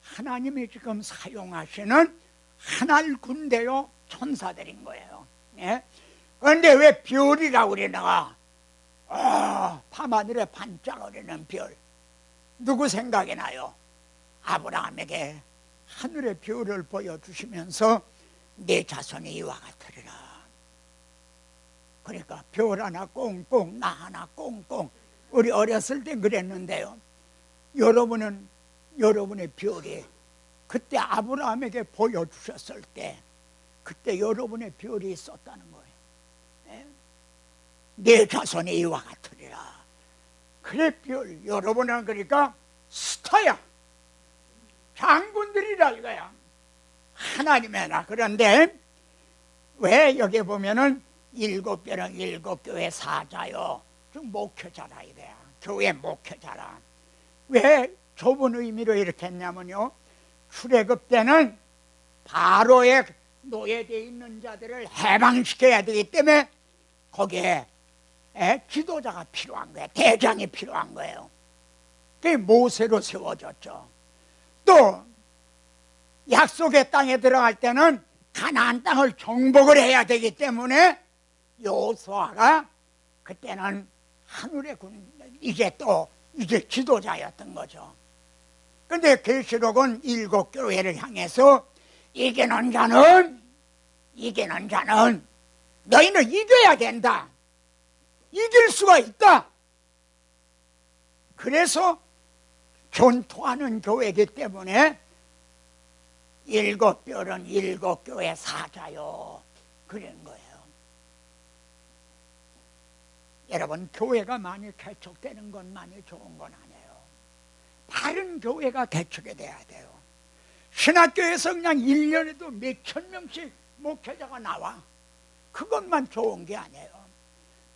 하나님이 지금 사용하시는 하늘 군대요 천사들인 거예요. 예. 그런데 왜 별이라고 그래 내가? 밤하늘에 반짝거리는 별. 누구 생각이 나요? 아브라함에게 하늘의 별을 보여주시면서 내 자손이 이와 같으리라. 그러니까 별 하나 꽁꽁, 나 하나 꽁꽁. 우리 어렸을 때 그랬는데요. 여러분의 별이 그때 아브라함에게 보여주셨을 때 그때 여러분의 별이 있었다는 거예요. 네? 내 자손이 이와 같으리라. 그래 별, 여러분은 그러니까 스타야. 장군들이라 이거야. 하나님의 나. 그런데 왜 여기 보면은 일곱 별은 일곱 교회 사자요. 좀 목회자라 이거야. 교회 목회자라. 왜 좁은 의미로 이렇게 했냐면요, 출애굽 때는 바로의 노예되어 있는 자들을 해방시켜야 되기 때문에 거기에 지도자가 필요한 거예요. 대장이 필요한 거예요. 그게 모세로 세워졌죠. 또 약속의 땅에 들어갈 때는 가나안 땅을 정복을 해야 되기 때문에 여호수아가 그때는 하늘의 군, 이제 지도자였던 거죠. 그런데 계시록은 일곱 교회를 향해서 이기는 자는 너희는 이겨야 된다. 이길 수가 있다. 그래서 전투하는 교회이기 때문에 일곱 별은 일곱 교회 사자요. 그런 거예요. 여러분, 교회가 많이 개척되는 건 많이 좋은 건 아니에요. 바른 교회가 개척이 돼야 돼요. 신학교에서 그냥 1년에도 몇천 명씩 목회자가 나와. 그것만 좋은 게 아니에요.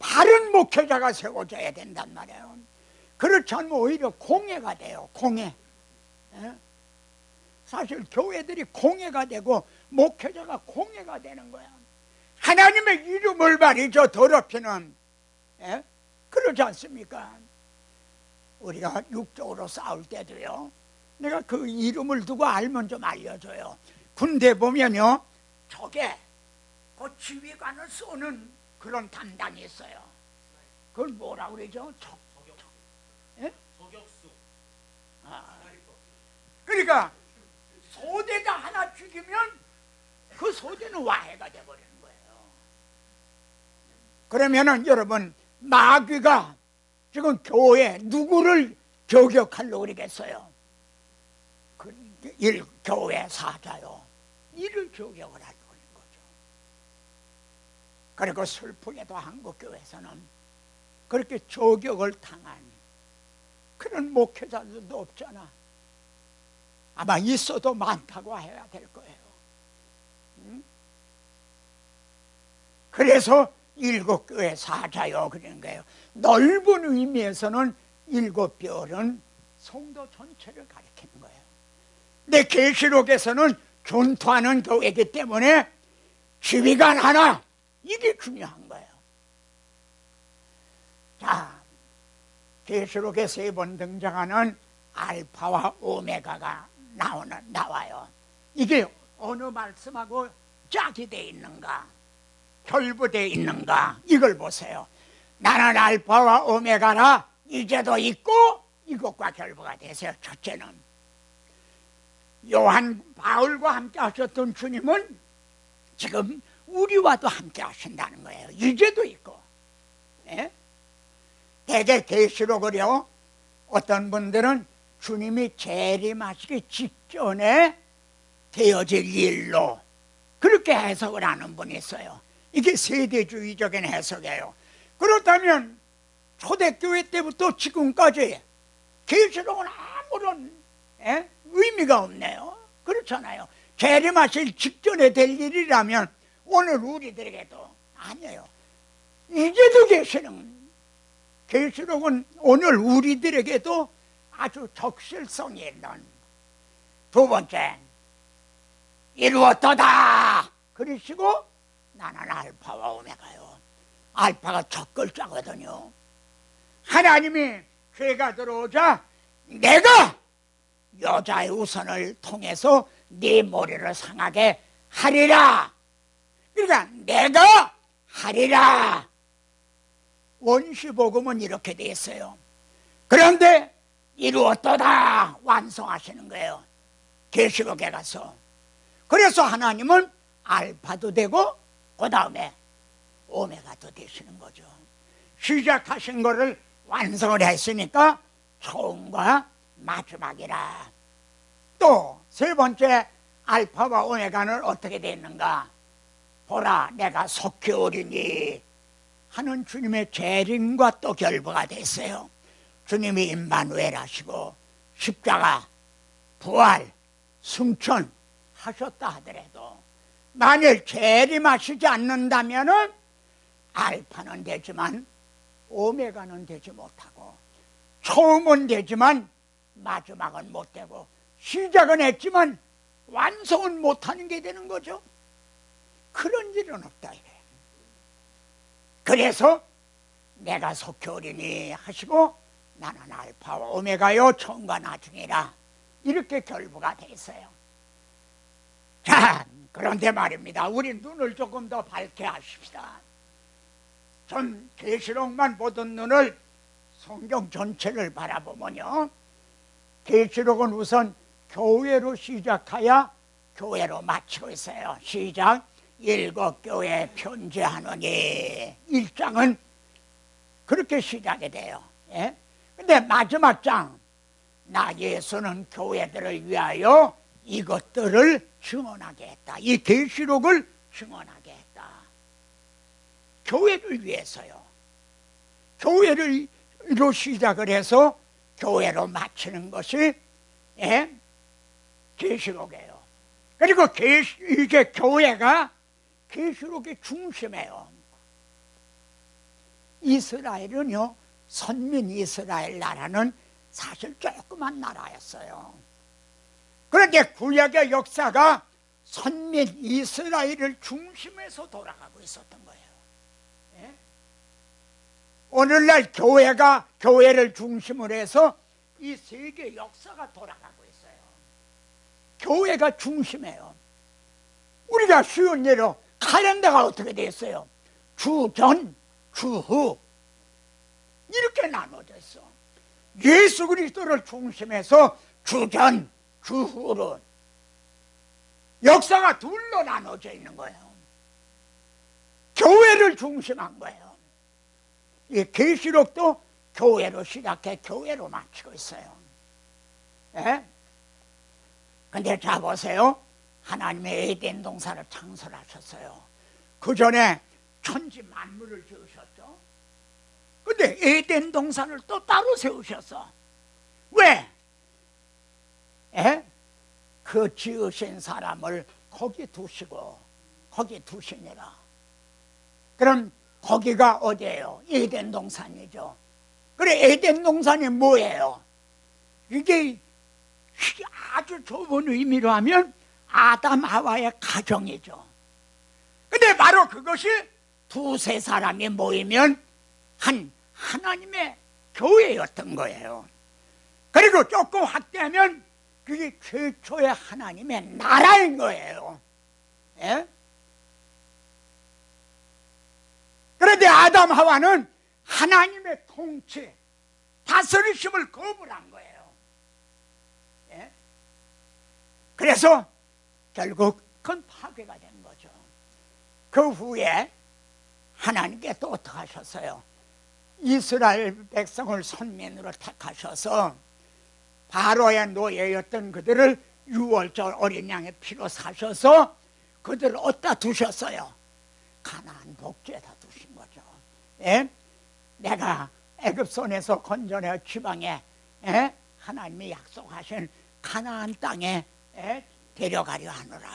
바른 목회자가 세워져야 된단 말이에요. 그렇지 않으면 오히려 공회가 돼요. 공회. 사실 교회들이 공회가 되고 목회자가 공회가 되는 거야. 하나님의 이름을 말이죠, 더럽히는. 그러지 않습니까? 우리가 육적으로 싸울 때도요, 내가 그 이름을 두고 알면 좀 알려줘요. 군대 보면요, 저게 그 지휘관을 쏘는 그런 담당이 있어요. 그걸 뭐라고 그러죠?
저격수.
그러니까 소대가 하나 죽이면 그 소대는 와해가 돼버리는 거예요. 그러면은 여러분, 마귀가 지금 교회 누구를 저격하려고 그러겠어요? 교회 사자요. 이를 저격을 하려고 하는 거죠. 그리고 슬프게도 한국교회에서는 그렇게 저격을 당한 그런 목회자들도 없잖아. 아마 있어도 많다고 해야 될 거예요. 그래서 일곱 교회 사자요 그런 거예요. 넓은 의미에서는 일곱 별은 성도 전체를 가리키는 거예요. 근데 계시록에서는 전투하는 교회이기 때문에 지휘관 하나, 이게 중요한 거예요. 자, 계시록에 3번 등장하는 알파와 오메가가 나와요. 이게 어느 말씀하고 짝이 돼 있는가, 결부되어 있는가, 이걸 보세요. 나는 알파와 오메가라, 이제도 있고 이것과 결부가 되세요. 첫째는 요한 바울과 함께 하셨던 주님은 지금 우리와도 함께 하신다는 거예요. 이제도 있고. 대개 계시록을요, 어떤 분들은 주님이 재림하시기 직전에 되어질 일로 그렇게 해석을 하는 분이 있어요. 이게 세대주의적인 해석이에요. 그렇다면 초대교회 때부터 지금까지 계시록은 아무런 의미가 없네요. 그렇잖아요. 재림하실 직전에 될 일이라면 오늘 우리들에게도 아니에요. 이제도 계시록은 오늘 우리들에게도 아주 적실성이 있는. 두 번째, 이루었도다 그러시고 나는 알파와 오메가요. 알파가 첫 글자거든요. 하나님이 죄가 들어오자 내가 여자의 우선을 통해서 네 머리를 상하게 하리라. 그러니까 내가 하리라. 원시복음은 이렇게 돼 있어요. 그런데 이루었도다 완성하시는 거예요. 계시록에 가서. 그래서 하나님은 알파도 되고 그 다음에 오메가도 되시는 거죠. 시작하신 거를 완성을 했으니까 처음과 마지막이라. 또 세 번째, 알파와 오메가는 어떻게 되는가? 보라 내가 속히 오리니 하는 주님의 재림과 또 결부가 됐어요. 주님이 임마누엘 하시고 십자가, 부활, 승천 하셨다 하더라도 만일 재림하시지 않는다면은 알파는 되지만 오메가는 되지 못하고, 처음은 되지만 마지막은 못 되고, 시작은 했지만 완성은 못하는 게 되는 거죠. 그런 일은 없다 이래. 그래서 내가 속히 오리니 하시고 나는 알파와 오메가요 처음과 나중이라 이렇게 결부가 돼 있어요. 자, 그런데 말입니다. 우리 눈을 조금 더 밝게 하십시다. 전 계시록만 보던 눈을 성경 전체를 바라보면요, 계시록은 우선 교회로 시작하여 교회로 마치고 있어요. 시작, 일곱 교회 편지하노니 1장은 그렇게 시작이 돼요. 예? 근데 마지막 장, 나 예수는 교회들을 위하여 이것들을 증언하게 했다. 이 계시록을 증언하게 했다. 교회를 위해서요. 교회로 시작을 해서 교회로 마치는 것이 계시록이에요. 그리고 이게 교회가 계시록의 중심이에요. 이스라엘은요, 선민 이스라엘 나라는 사실 조그만 나라였어요. 그런데 구약의 역사가 선민 이스라엘을 중심에서 돌아가고 있었던 거예요. 예? 오늘날 교회가 교회를 중심으로 해서 이 세계 역사가 돌아가고 있어요. 교회가 중심이에요. 우리가 쉬운 예로 칼렌더가 어떻게 됐어요? 주전, 주후 이렇게 나눠져 있어. 예수 그리스도를 중심해서 주전, 주후로 역사가 둘로 나눠져 있는 거예요. 교회를 중심한 거예요. 이 계시록도 교회로 시작해 교회로 마치고 있어요. 예? 근데 자 보세요. 하나님의 에덴 동산을 창설하셨어요. 그 전에 천지 만물을 지으셨죠. 근데 에덴 동산을 또 따로 세우셨어. 왜? 그 지으신 사람을 거기 두시고 거기 두시니라. 그럼 거기가 어디예요? 에덴 동산이죠. 그래, 에덴 동산이 뭐예요? 이게 아주 좁은 의미로 하면 아담 하와의 가정이죠. 근데 바로 그것이 두세 사람이 모이면 한 하나님의 교회였던 거예요. 그리고 조금 확대하면 그게 최초의 하나님의 나라인 거예요. 예? 그런데 아담 하와는 하나님의 통치, 다스리심을 거부한 거예요. 예? 그래서 결국 큰 파괴가 된 거죠. 그 후에 하나님께 또 어떻게 하셨어요? 이스라엘 백성을 선민으로 택하셔서 바로의 노예였던 그들을 유월절 어린 양의 피로 사셔서 그들을 어디다 두셨어요? 가나안 복지에다 두신 거죠. 예? 내가 애굽 손에서 건져내 지방에 하나님이 약속하신 가나안 땅에 데려가려 하노라.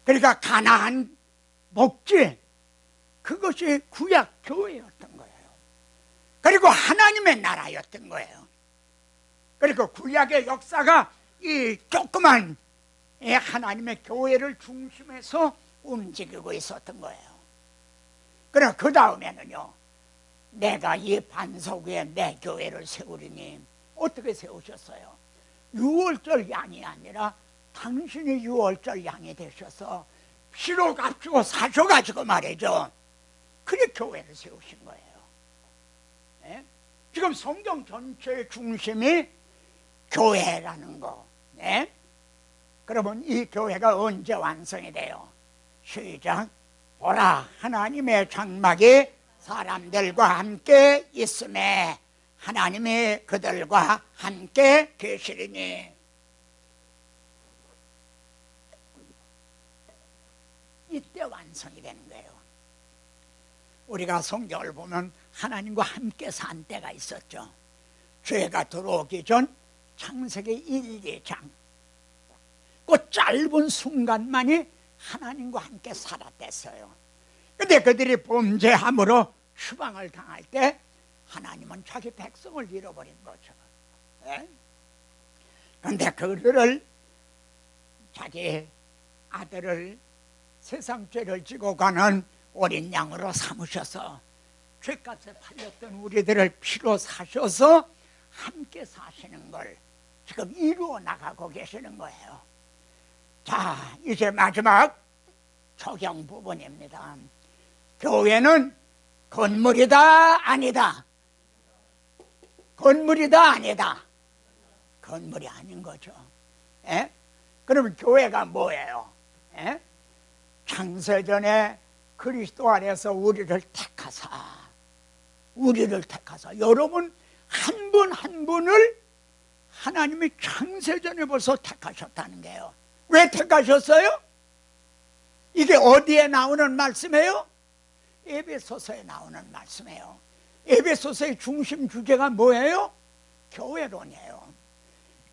그러니까 가나안 목지, 그것이 구약 교회였던 거예요. 그리고 하나님의 나라였던 거예요. 그리고 구약의 역사가 이 조그만 하나님의 교회를 중심에서 움직이고 있었던 거예요. 그럼 그 다음에는요, 내가 이 반석 위에 내 교회를 세우리니, 어떻게 세우셨어요? 유월절 양이 아니라 당신이 유월절 양이 되셔서 피로 값주고 사셔가지고 말이죠, 그래 교회를 세우신 거예요. 네? 지금 성경 전체의 중심이 교회라는 거. 네? 그러면 이 교회가 언제 완성이 돼요? 시작. 보라, 하나님의 장막이 사람들과 함께 있음에 하나님이 그들과 함께 계시리니. 이때 완성이 되는 거예요. 우리가 성경을 보면 하나님과 함께 산 때가 있었죠. 죄가 들어오기 전 창세기 1, 2장, 그 짧은 순간만이 하나님과 함께 살았댔어요. 근데 그들이 범죄함으로 추방을 당할 때 하나님은 자기 백성을 잃어버린 거죠. 그런데 그들을, 자기 아들을 세상 죄를 지고 가는 어린 양으로 삼으셔서 죄값에 팔렸던 우리들을 피로 사셔서 함께 사시는 걸 지금 이루어 나가고 계시는 거예요. 자, 이제 마지막 적용 부분입니다. 교회는 건물이다 아니다? 건물이다 아니다? 건물이 아닌 거죠. 그러면 교회가 뭐예요? 창세전에 그리스도 안에서 우리를 택하사 여러분 한 분 한 분을 하나님이 창세전에 벌써 택하셨다는 게요. 왜 택하셨어요? 이게 어디에 나오는 말씀이에요? 에베소서에 나오는 말씀이에요. 에베소서의 중심 주제가 뭐예요? 교회론이에요.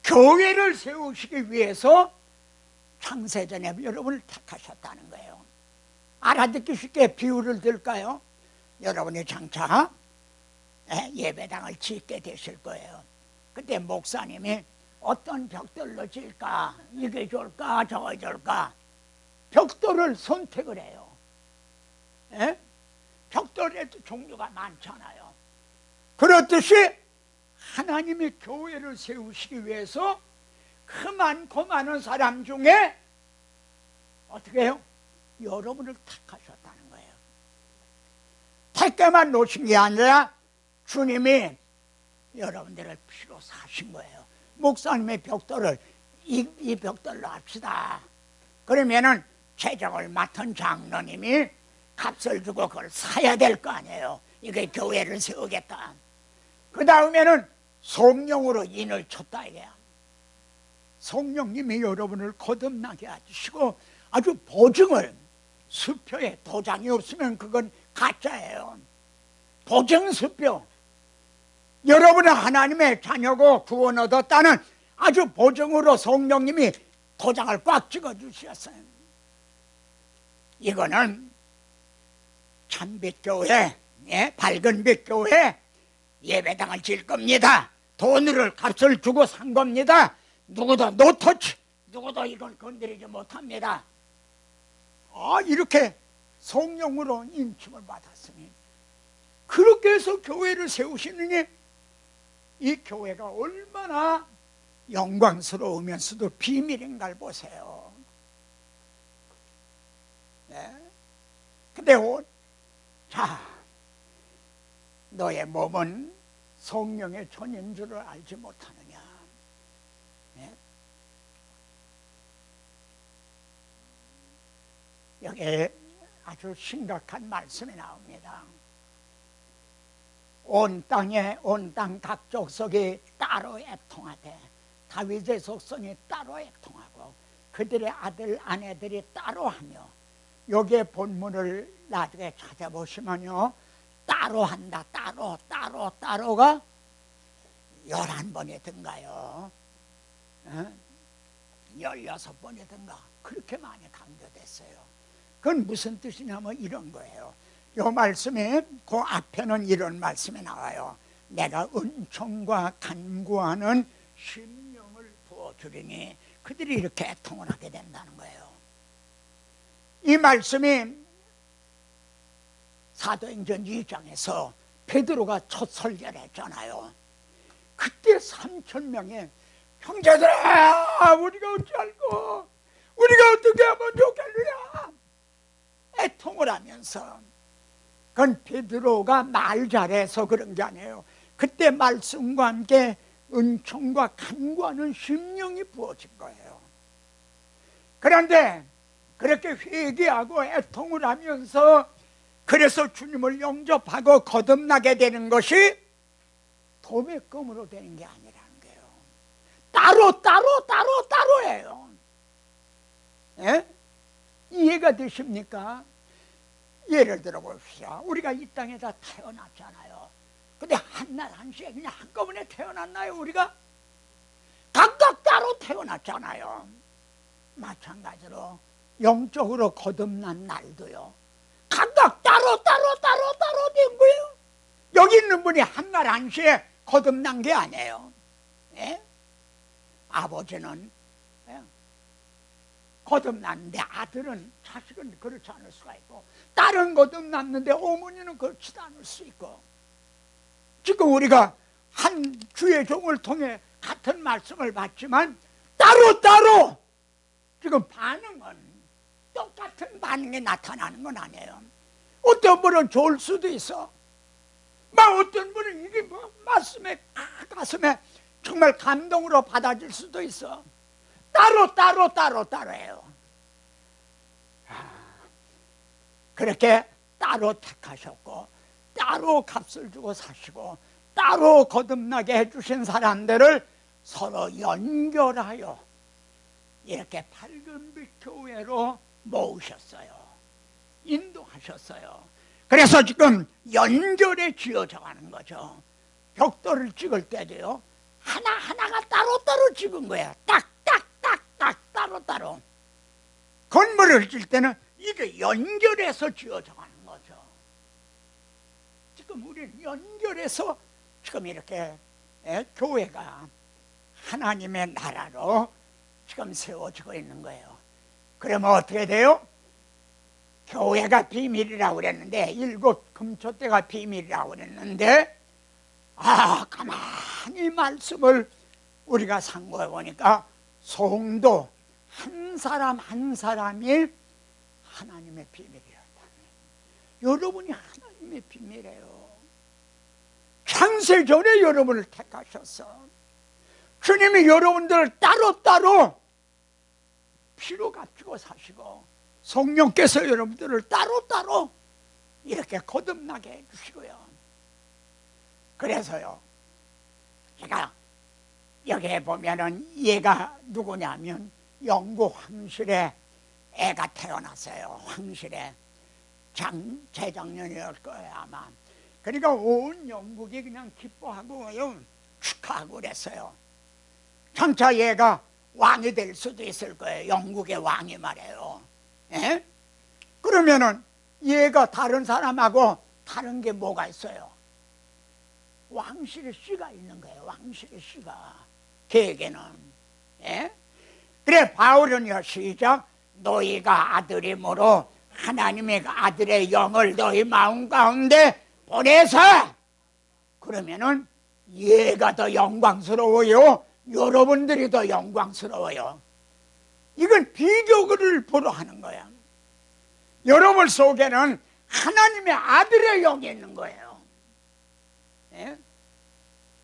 교회를 세우시기 위해서 창세전에 여러분을 택하셨다는 거예요. 알아듣기 쉽게 비유를 들까요? 여러분이 장차 예배당을 짓게 되실 거예요. 그때 목사님이 어떤 벽돌로 지을까, 이게 좋을까 저거 좋을까, 벽돌을 선택을 해요. 벽돌에도 종류가 많잖아요. 그렇듯이 하나님의 교회를 세우시기 위해서 그 많고 많은 사람 중에 어떻게 해요? 여러분을 택하셨다는 거예요. 택게만 놓으신 게 아니라 주님이 여러분들을 피로 사신 거예요. 목사님의 벽돌을 이 벽돌로 합시다. 그러면은 재정을 맡은 장로님이 값을 주고 그걸 사야 될 거 아니에요. 이게 교회를 세우겠다. 그 다음에는 성령으로 인을 쳤다 이게야. 성령님이 여러분을 거듭나게 해주시고 아주 보증을, 수표에 도장이 없으면 그건 가짜예요. 보증 수표. 여러분은 하나님의 자녀고 구원 얻었다는 아주 보증으로 성령님이 도장을 꽉 찍어 주셨어요. 이거는 참빛교회, 밝은 빛교회 예배당을 지을 겁니다. 돈을 값을 주고 산 겁니다. 누구도 노터치, 누구도 이걸 건드리지 못합니다. 이렇게 성령으로 인침을 받았으니, 그렇게 해서 교회를 세우시느니 이 교회가 얼마나 영광스러우면서도 비밀인가를 보세요. 근데 자, 너의 몸은 성령의 전인 줄을 알지 못하느냐. 여기에 아주 심각한 말씀이 나옵니다. 온 땅 각 족속이 따로 애통하되 다윗의 속성이 따로 애통하고 그들의 아들 아내들이 따로 하며, 여기에 본문을 나중에 찾아보시면요, 따로 한다, 따로가 11번이 든가요. 16번이든가 그렇게 많이 강조됐어요. 그건 무슨 뜻이냐면 이런 거예요. 이 말씀에 그 앞에는 이런 말씀이 나와요. 내가 은총과 간구하는 심령을 부어주리니 그들이 이렇게 애통을 하게 된다는 거예요. 이 말씀이 사도행전 2장에서 베드로가 첫 설교를 했잖아요. 그때 3,000명의 형제들아, 우리가 어찌할꼬, 우리가 어떻게 하면 좋겠느냐 애통을 하면서, 그건 베드로가 말 잘해서 그런 게 아니에요. 그때 말씀과 함께 은총과 간구하는 심령이 부어진 거예요. 그런데 그렇게 회개하고 애통을 하면서 그래서 주님을 영접하고 거듭나게 되는 것이 도매금으로 되는 게 아니라는 거예요. 따로예요. 예? 이해가 되십니까? 예를 들어 봅시다. 우리가 이 땅에다 태어났잖아요. 근데 한날 한시에 그냥 한꺼번에 태어났나요? 우리가 각각 따로 태어났잖아요. 마찬가지로 영적으로 거듭난 날도요, 각각 따로 된 거예요. 여기 있는 분이 한날 한시에 거듭난 게 아니에요. 예? 아버지는 거듭났는데 아들은, 자식은 그렇지 않을 수가 있고, 딸은 거듭났는데 어머니는 그렇지도 않을 수 있고, 지금 우리가 한 주의 종을 통해 같은 말씀을 받지만 따로 지금 반응은 똑같은 반응이 나타나는 건 아니에요. 어떤 분은 좋을 수도 있어. 어떤 분은 이게 말씀에 가슴에 정말 감동으로 받아질 수도 있어. 따로예요. 그렇게 따로 택하셨고, 따로 값을 주고 사시고, 따로 거듭나게 해주신 사람들을 서로 연결하여 이렇게 밝은빛 교회로 모으셨어요. 인도하셨어요. 그래서 지금 연결에 지어져 가는 거죠. 벽돌을 찍을 때도요, 하나하나가 따로따로 찍은 거예요. 딱 따로. 건물을 질 때는 이게 연결해서 지어져 가는 거죠. 지금 우리는 연결해서 지금 이렇게 교회가 하나님의 나라로 지금 세워지고 있는 거예요. 그러면 어떻게 돼요? 교회가 비밀이라고 그랬는데, 7 금초대가 비밀이라고 그랬는데, 가만히 말씀을 우리가 상고해 보니까 성도 한 사람 한 사람이 하나님의 비밀이었다. 여러분이 하나님의 비밀이에요. 창세전에 여러분을 택하셔서 주님이 여러분들을 따로 피로 값주고 사시고, 성령께서 여러분들을 따로 이렇게 거듭나게 해주시고요. 그래서요, 제가 여기에 보면은 얘가 누구냐면 영국 황실에 애가 태어났어요. 황실에 재작년이었을 거예요 아마. 그러니까 온 영국이 그냥 기뻐하고요, 축하하고 그랬어요. 장차 얘가 왕이 될 수도 있을 거예요. 영국의 왕이 말이에요. 예? 그러면은 얘가 다른 사람하고 다른 게 뭐가 있어요? 왕실의 씨가 있는 거예요. 왕실의 씨가 걔에게는. 예? 그래 바울은요, 시작. 너희가 아들이므로 하나님의 아들의 영을 너희 마음 가운데 보내서, 그러면은 얘가 더 영광스러워요, 여러분들이 더 영광스러워요. 이건 비교를 보러 하는 거야. 여러분 속에는 하나님의 아들의 영이 있는 거예요. 예?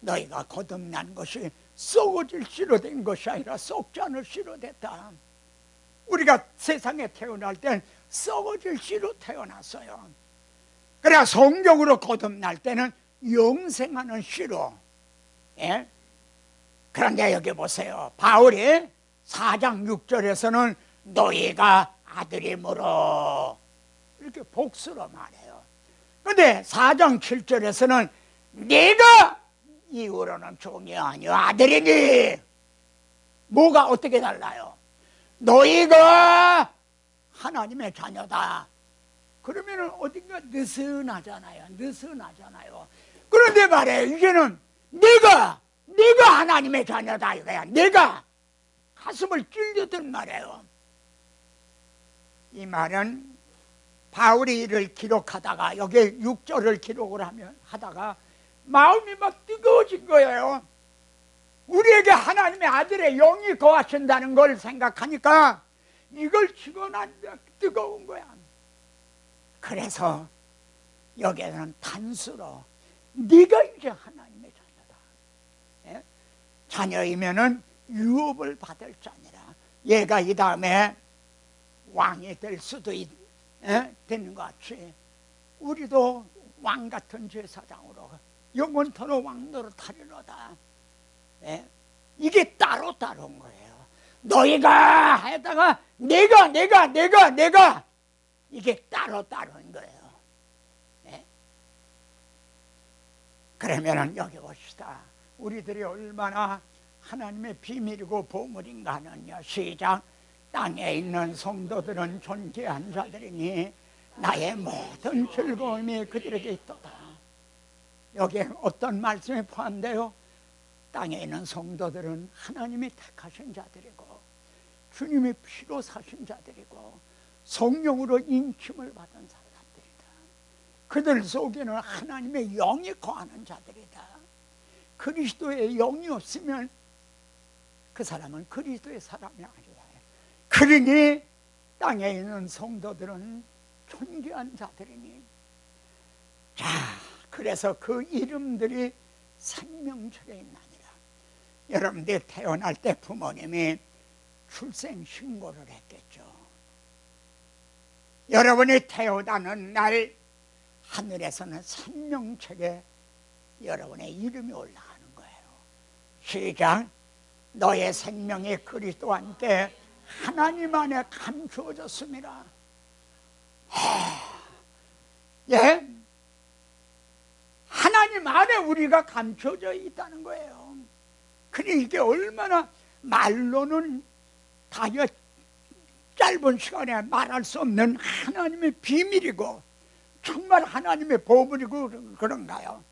너희가 거듭난 것이 썩어질 씨로 된 것이 아니라 썩지 않을 씨로 됐다. 우리가 세상에 태어날 땐 썩어질 씨로 태어났어요. 그래야 성경으로 거듭날 때는 영생하는 씨로. 예? 그런데 여기 보세요. 바울이 4장 6절에서는 너희가 아들이므로 이렇게 복수로 말해요. 그런데 4장 7절에서는 네가 이후로는 종이 아니요 아들이니. 뭐가 어떻게 달라요? 너희가 하나님의 자녀다. 그러면 어딘가 느슨하잖아요. 그런데 말이에요, 이제는 내가 하나님의 자녀다 이거야. 내가 가슴을 찔렸단 말이에요. 이 말은 바울이 이를 기록하다가 여기 6절을 기록을 하다가 마음이 막 뜨거워진 거예요. 우리에게 하나님의 아들의 영이 거하신다는 걸 생각하니까 이걸 집어넣는다 뜨거운 거야. 그래서 여기에는 단수로 네가 이제 하나님의 자녀다. 예? 자녀이면은 유업을 받을 자니라. 얘가 이 다음에 왕이 될 수도 되는 것 같이 우리도 왕 같은 제사장으로 영원토록 왕노릇 하리로다. 예? 이게 따로 따로인 거예요. 너희가 하다가 내가 이게 따로 따로인 거예요. 예? 그러면은 여기 봅시다. 우리들이 얼마나 하나님의 비밀이고 보물인가 하는요. 시작. 땅에 있는 성도들은 존귀한 자들이니 나의 모든 즐거움이 그들에게 있도다. 여기에 어떤 말씀이 포함돼요? 땅에 있는 성도들은 하나님이 택하신 자들이고 주님의 피로 사신 자들이고 성령으로 인침을 받은 사람들이다. 그들 속에는 하나님의 영이 거하는 자들이다. 그리스도의 영이 없으면 그 사람은 그리스도의 사람이 아니다. 그러니 땅에 있는 성도들은 존귀한 자들이니, 자, 그래서 그 이름들이 생명책에 있나니라. 여러분들 태어날 때 부모님이 출생신고를 했겠죠. 여러분이 태어나는 날 하늘에서는 생명책에 여러분의 이름이 올라가는 거예요. 시작. 너의 생명이 그리스도와 함께 하나님 안에 감추어졌습니다. 예? 하나님 안에 우리가 감춰져 있다는 거예요. 그러니 이게 얼마나 말로는 다 짧은 시간에 말할 수 없는 하나님의 비밀이고 정말 하나님의 보물이고 그런가요?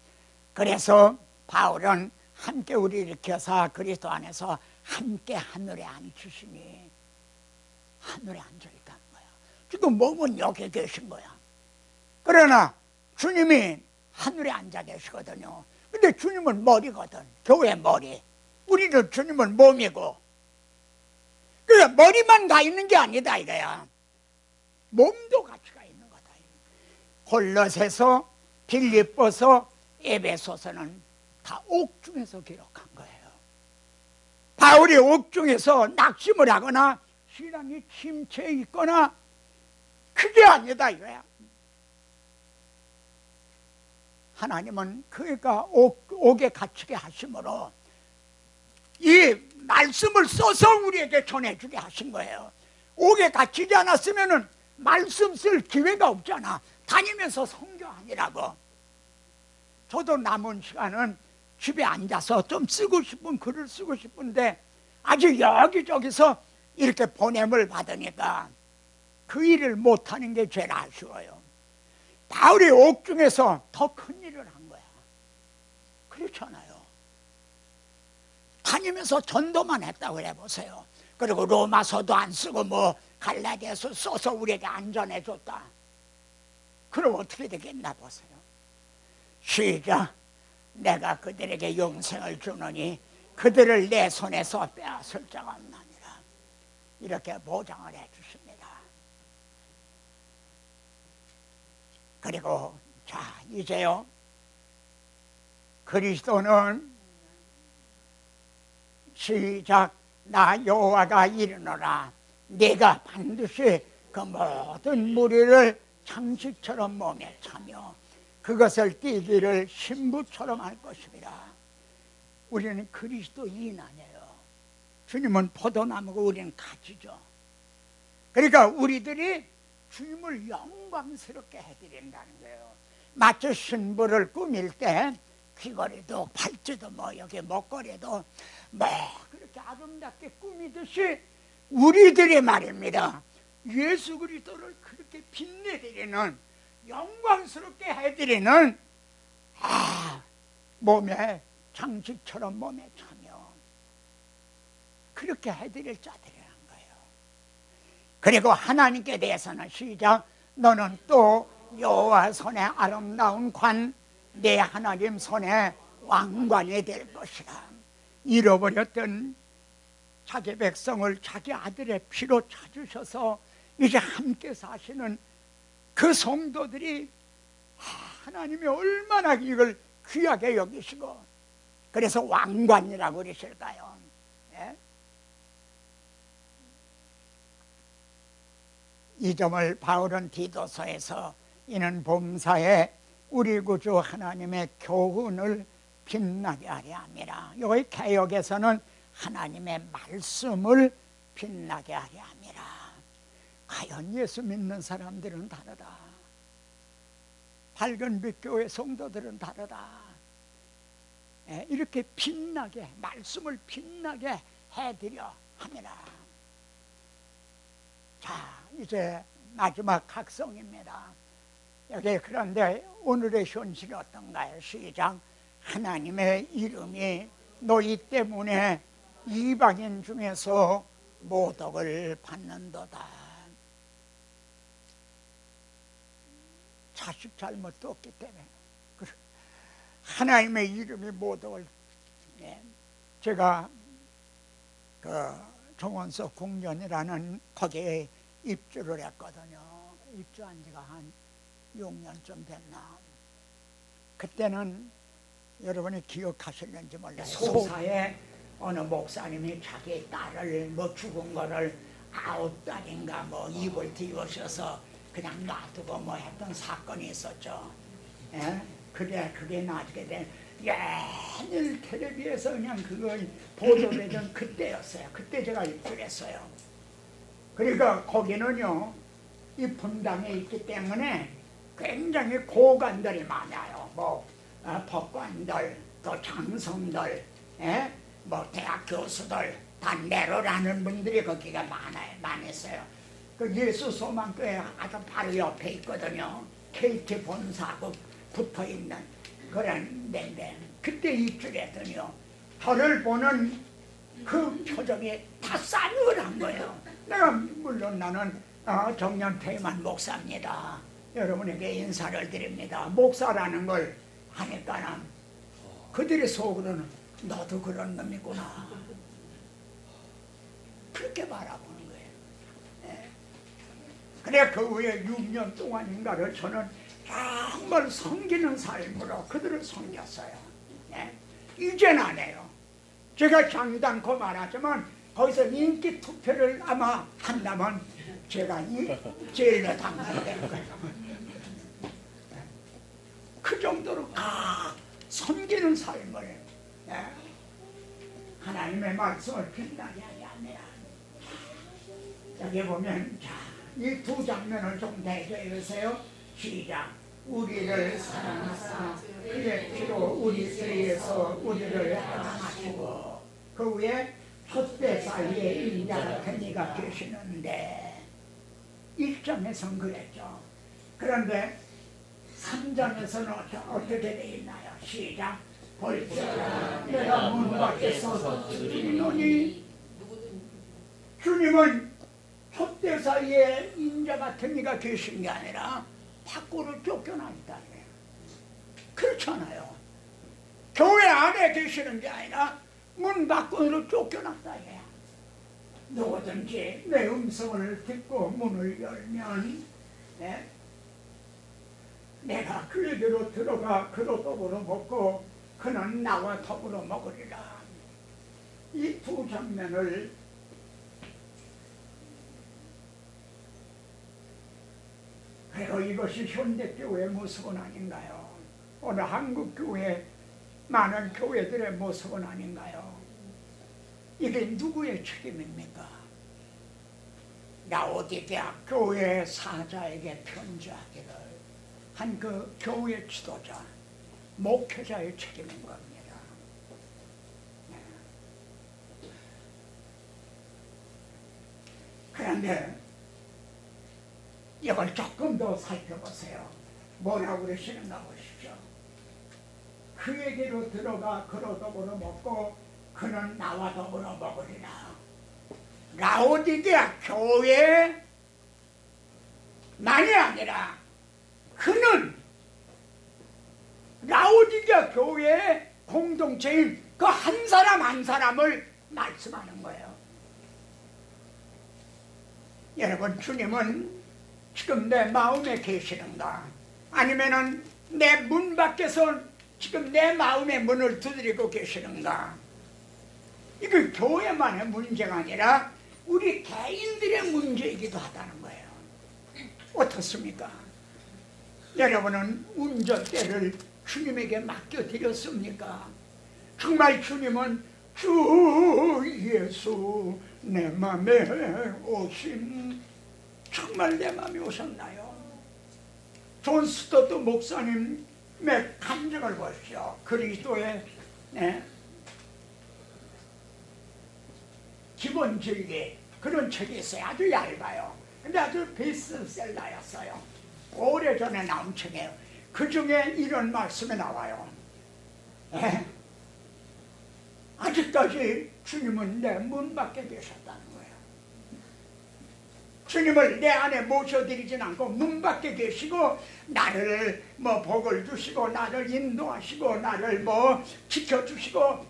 그래서 바울은 함께 우리를 일으켜서 그리스도 안에서 함께 하늘에 앉히시니 하늘에 앉아있다는 거야. 지금 몸은 여기 계신 거야. 그러나 주님이 하늘에 앉아 계시거든요. 근데 주님은 머리거든. 교회 머리. 우리는 주님은 몸이고. 그러니까 머리만 가 있는 게 아니다 이거야. 몸도 같이 가 있는 거다. 골로새서, 빌립보서, 에베소서는 다 옥중에서 기록한 거예요. 바울이 옥중에서 낙심을 하거나 신앙이 침체해 있거나 그게 아니다 이거야. 하나님은 그가 옥에 갇히게 하심으로 이 말씀을 써서 우리에게 전해주게 하신 거예요. 옥에 갇히지 않았으면 말씀 쓸 기회가 없잖아. 다니면서 성경하니라고. 저도 남은 시간은 집에 앉아서 좀 쓰고 싶은 글을 쓰고 싶은데 아주 여기저기서 이렇게 보냄을 받으니까 그 일을 못하는 게 제일 아쉬워요. 바울이 옥중에서 더 큰 일을 한 거야. 그렇잖아요. 다니면서 전도만 했다고 해보세요. 그리고 로마서도 안 쓰고 뭐 갈라디아서 써서 우리에게 안전해줬다. 그럼 어떻게 되겠나 보세요. 시작. 내가 그들에게 영생을 주노니 그들을 내 손에서 빼앗을 자가 없나니라. 이렇게 보장을 해주십니다. 그리고 자 이제요, 그리스도는 시작. 나 여호와가 이르노라. 네가 반드시 그 모든 무리를 장식처럼 몸에 차며 그것을 띠기를 신부처럼 할 것입니다. 우리는 그리스도인 아니에요. 주님은 포도나무고 우리는 가지죠. 그러니까 우리들이 주님을 영광스럽게 해드린다는 거예요. 마치 신부를 꾸밀 때 귀걸이도 팔찌도 뭐 여기 목걸이도 뭐 그렇게 아름답게 꾸미듯이 우리들의 말입니다. 예수 그리스도를 그렇게 빛내드리는, 영광스럽게 해드리는 몸에 장식처럼 몸에 차며 그렇게 해드릴 자들이라는 거예요. 그리고 하나님께 대해서는 시작, 너는 또 여호와 손에 아름다운 관, 내 하나님 손에 왕관이 될 것이라. 잃어버렸던 자기 백성을 자기 아들의 피로 찾으셔서 이제 함께 사시는 그 성도들이 하나님이 얼마나 이걸 귀하게 여기시고, 그래서 왕관이라고 그러실까요? 예? 이 점을 바울은 디도서에서 이는 범사에 우리 구주 하나님의 교훈을 빛나게 하려 함이라. 여기 개역에서는 하나님의 말씀을 빛나게 하려 함이라. 과연 예수 믿는 사람들은 다르다. 밝은 빛교회 성도들은 다르다. 이렇게 빛나게, 말씀을 빛나게 해드려 함이라. 자, 이제 마지막 각성입니다. 여기 그런데 오늘의 현실이 어떤가요? 시작, 하나님의 이름이 너희 때문에 이방인 중에서 모독을 받는도다. 자식 잘못도 없기 때문에 하나님의 이름이 모독을. 제가 그 정원석 공연이라는 거기에 입주를 했거든요. 입주한 지가 한 6년쯤 됐나. 그때는 여러분이 기억하실는지 몰라요. 소사에 어느 목사님이 자기 딸을 뭐 죽은 거를 9달인가 뭐 입을 뒤우셔서 그냥 놔두고 뭐 했던 사건이 있었죠. 그래, 그게 나중에 옛날 텔레비에서 그냥 그거 보도되던 그때였어요. 그때 제가 입주했어요. 그러니까 거기는요, 이 분당에 있기 때문에 굉장히 고관들이 많아요. 뭐 법관들, 또 장성들, 뭐 대학 교수들, 다 내로라는 분들이 거기가 많았어요. 그 예수 소망교회 아주 바로 옆에 있거든요. KT 본사하고 붙어 있는 그런 데인데, 그때 입주를 했더니요, 저를 보는 그 표정이 다 싸늘한 거예요. 내가 물론 나는 정년퇴임한 목사입니다. 여러분에게 인사를 드립니다. 목사라는 걸 하니까는 그들의 속으로는 너도 그런 놈이구나, 그렇게 바라보는 거예요. 그래, 그 후에 6년 동안인가를 저는 정말 섬기는 삶으로 그들을 섬겼어요. 이제는 안 해요. 제가 장담코 말하지만 거기서 인기 투표를 아마 한다면 제가 제일로 당선될 거예요. 그 정도로 섬기는 삶을, 하나님의 말씀을 빛나게 하게 합니다. 여기 보면, 이 두 장면을 좀 대조해 보세요. 시작. 우리를 사랑하사 그의 피로 우리 세에서 우리를 하시고, 그 후에 헛되 사이에 인자 같은 이가 계시는데, 1장에서는 그랬죠. 그런데 3장에서는 어떻게 되어 있나요? 시작. 볼지어다 내가 문 밖에서 들리노니. 주님은 헛되 사이에 인자 같은 이가 계신 게 아니라 밖으로 쫓겨나 있다네요. 그렇잖아요. 교회 안에 계시는 게 아니라 문 밖으로 쫓겨났다. 누구든지 내 음성을 듣고 문을 열면 내가 그에게로 들어가 그로 더불어 먹고 그는 나와 더불어 먹으리라. 이 두 장면을 그리고 이것이 현대교회의 모습은 아닌가요? 오늘 한국교회 많은 교회들의 모습은 아닌가요? 이게 누구의 책임입니까? 라오디게아 교회 사자에게 편지하기를 한 그 교회 지도자, 목회자의 책임인 겁니다. 그런데 이걸 조금 더 살펴보세요. 뭐라고 그러시는가 보십시오. 그에게로 들어가 그로 더불어 먹고 그는 나와 더불어 먹으리라. 라오디게아 교회만이 아니라 그는 라오디게아 교회의 공동체인 그 한 사람 한 사람을 말씀하는 거예요. 여러분, 주님은 지금 내 마음에 계시는가? 아니면은 내 문 밖에서 지금 내 마음의 문을 두드리고 계시는가? 이거 교회만의 문제가 아니라 우리 개인들의 문제이기도 하다는 거예요. 어떻습니까? 여러분은 운전대를 주님에게 맡겨드렸습니까? 정말 주님은 주 예수 내 맘에 오심, 정말 내 맘에 오셨나요? 존 스토트 목사님의 감정을 보십시오. 그리스도의 기본주의 그런 책이 있어요. 아주 얇아요. 근데 아주 베스트셀러였어요. 오래전에 나온 책이에요. 그 중에 이런 말씀이 나와요. 아직까지 주님은 내 문 밖에 계셨다는 거예요. 주님을 내 안에 모셔드리진 않고 문 밖에 계시고 나를 복을 주시고 나를 인도하시고 나를 지켜주시고,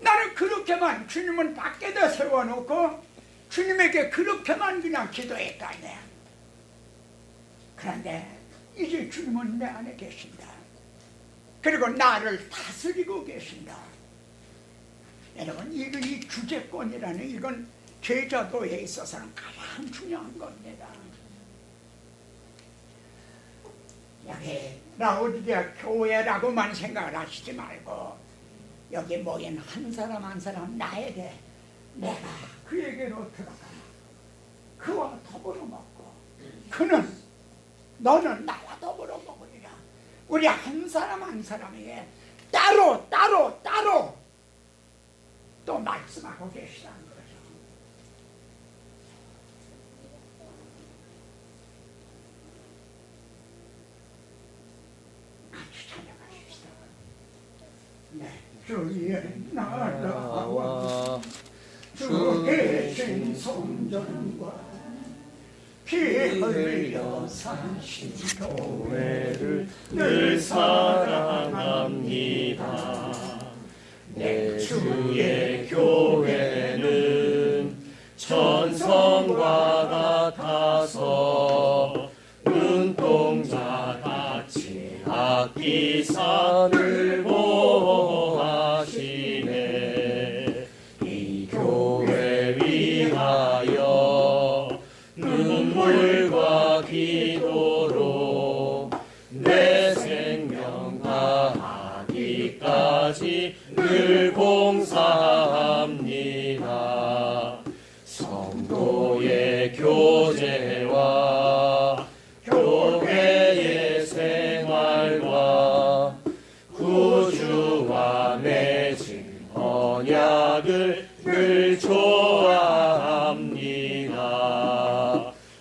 나는 그렇게만, 주님은 밖에다 세워놓고 주님에게 그렇게만 그냥 기도했다. 그런데 이제 주님은 내 안에 계신다. 그리고 나를 다스리고 계신다. 여러분, 이 주제권이라는, 이건 제자도에 있어서는 가장 중요한 겁니다. 여기 라오디게아 교회라고만 생각을 하시지 말고 여기 모인 한 사람 한 사람 나에게, 내가 그에게로 들어가 그와 더불어 먹고 너는 나와 더불어 먹으리라. 우리 한 사람 한 사람에게 따로 또 말씀하고 계시다는 거죠. 같이 찬양하십시다. 네, 주의 나라와 주 계신 성전과 피 흘려 사신 교회를 늘 사랑합니다. 내 주의 교회는 천성과 같아서 눈동자 같이 악기산을 보호하시네. 이 교회 위하여 눈물과 기도로 내 생명 다하기까지 늘 봉사합니다. 성도의 교제와 교회의 생활과 구주와 맺은 언약을 늘 좋아합니다.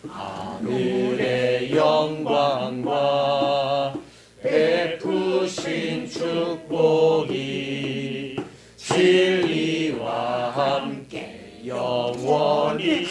하늘의 영광과 베푸신 축복이 진리와 함께 영원히